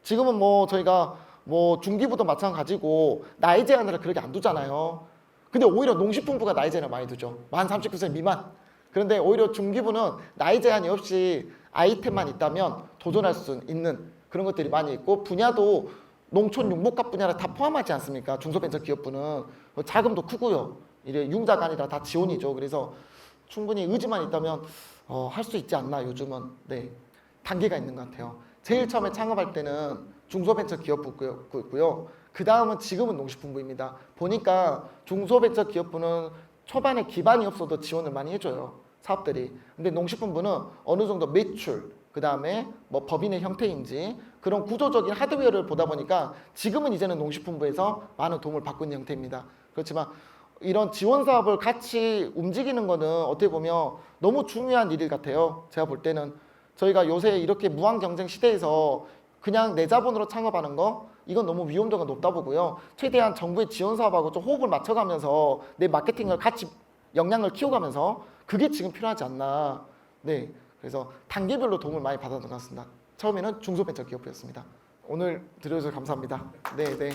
Speaker 1: 지금은 뭐 저희가 뭐 중기부도 마찬가지고 나이 제한을 그렇게 안 두잖아요. 근데 오히려 농식품부가 나이 제한을 많이 두죠. 만 39세 미만. 그런데 오히려 중기부는 나이 제한이 없이 아이템만 있다면 도전할 수 있는 그런 것들이 많이 있고 분야도 농촌 융복합 분야를 다 포함하지 않습니까? 중소벤처기업부는 자금도 크고요. 이래 융자가 아니라 다 지원이죠. 그래서 충분히 의지만 있다면 할 수 있지 않나 요즘은. 네, 단계가 있는 것 같아요. 제일 처음에 창업할 때는 중소벤처기업부고요. 그 다음은 지금은 농식품부입니다. 보니까 중소벤처기업부는 초반에 기반이 없어도 지원을 많이 해줘요, 사업들이. 근데 농식품부는 어느 정도 매출, 그 다음에 뭐 법인의 형태인지 그런 구조적인 하드웨어를 보다 보니까 지금은 이제는 농식품부에서 많은 도움을 받고 있는 형태입니다. 그렇지만 이런 지원 사업을 같이 움직이는 거는 어떻게 보면 너무 중요한 일 같아요. 제가 볼 때는 저희가 요새 이렇게 무한 경쟁 시대에서 그냥 내 자본으로 창업하는 거 이건 너무 위험도가 높다 보고요. 최대한 정부의 지원 사업하고 좀 호흡을 맞춰가면서 내 마케팅을 같이 역량을 키워가면서 그게 지금 필요하지 않나. 네, 그래서 단계별로 도움을 많이 받았던 것 같습니다. 처음에는 중소벤처기업부였습니다. 오늘 들어주셔서 감사합니다. 네, 네.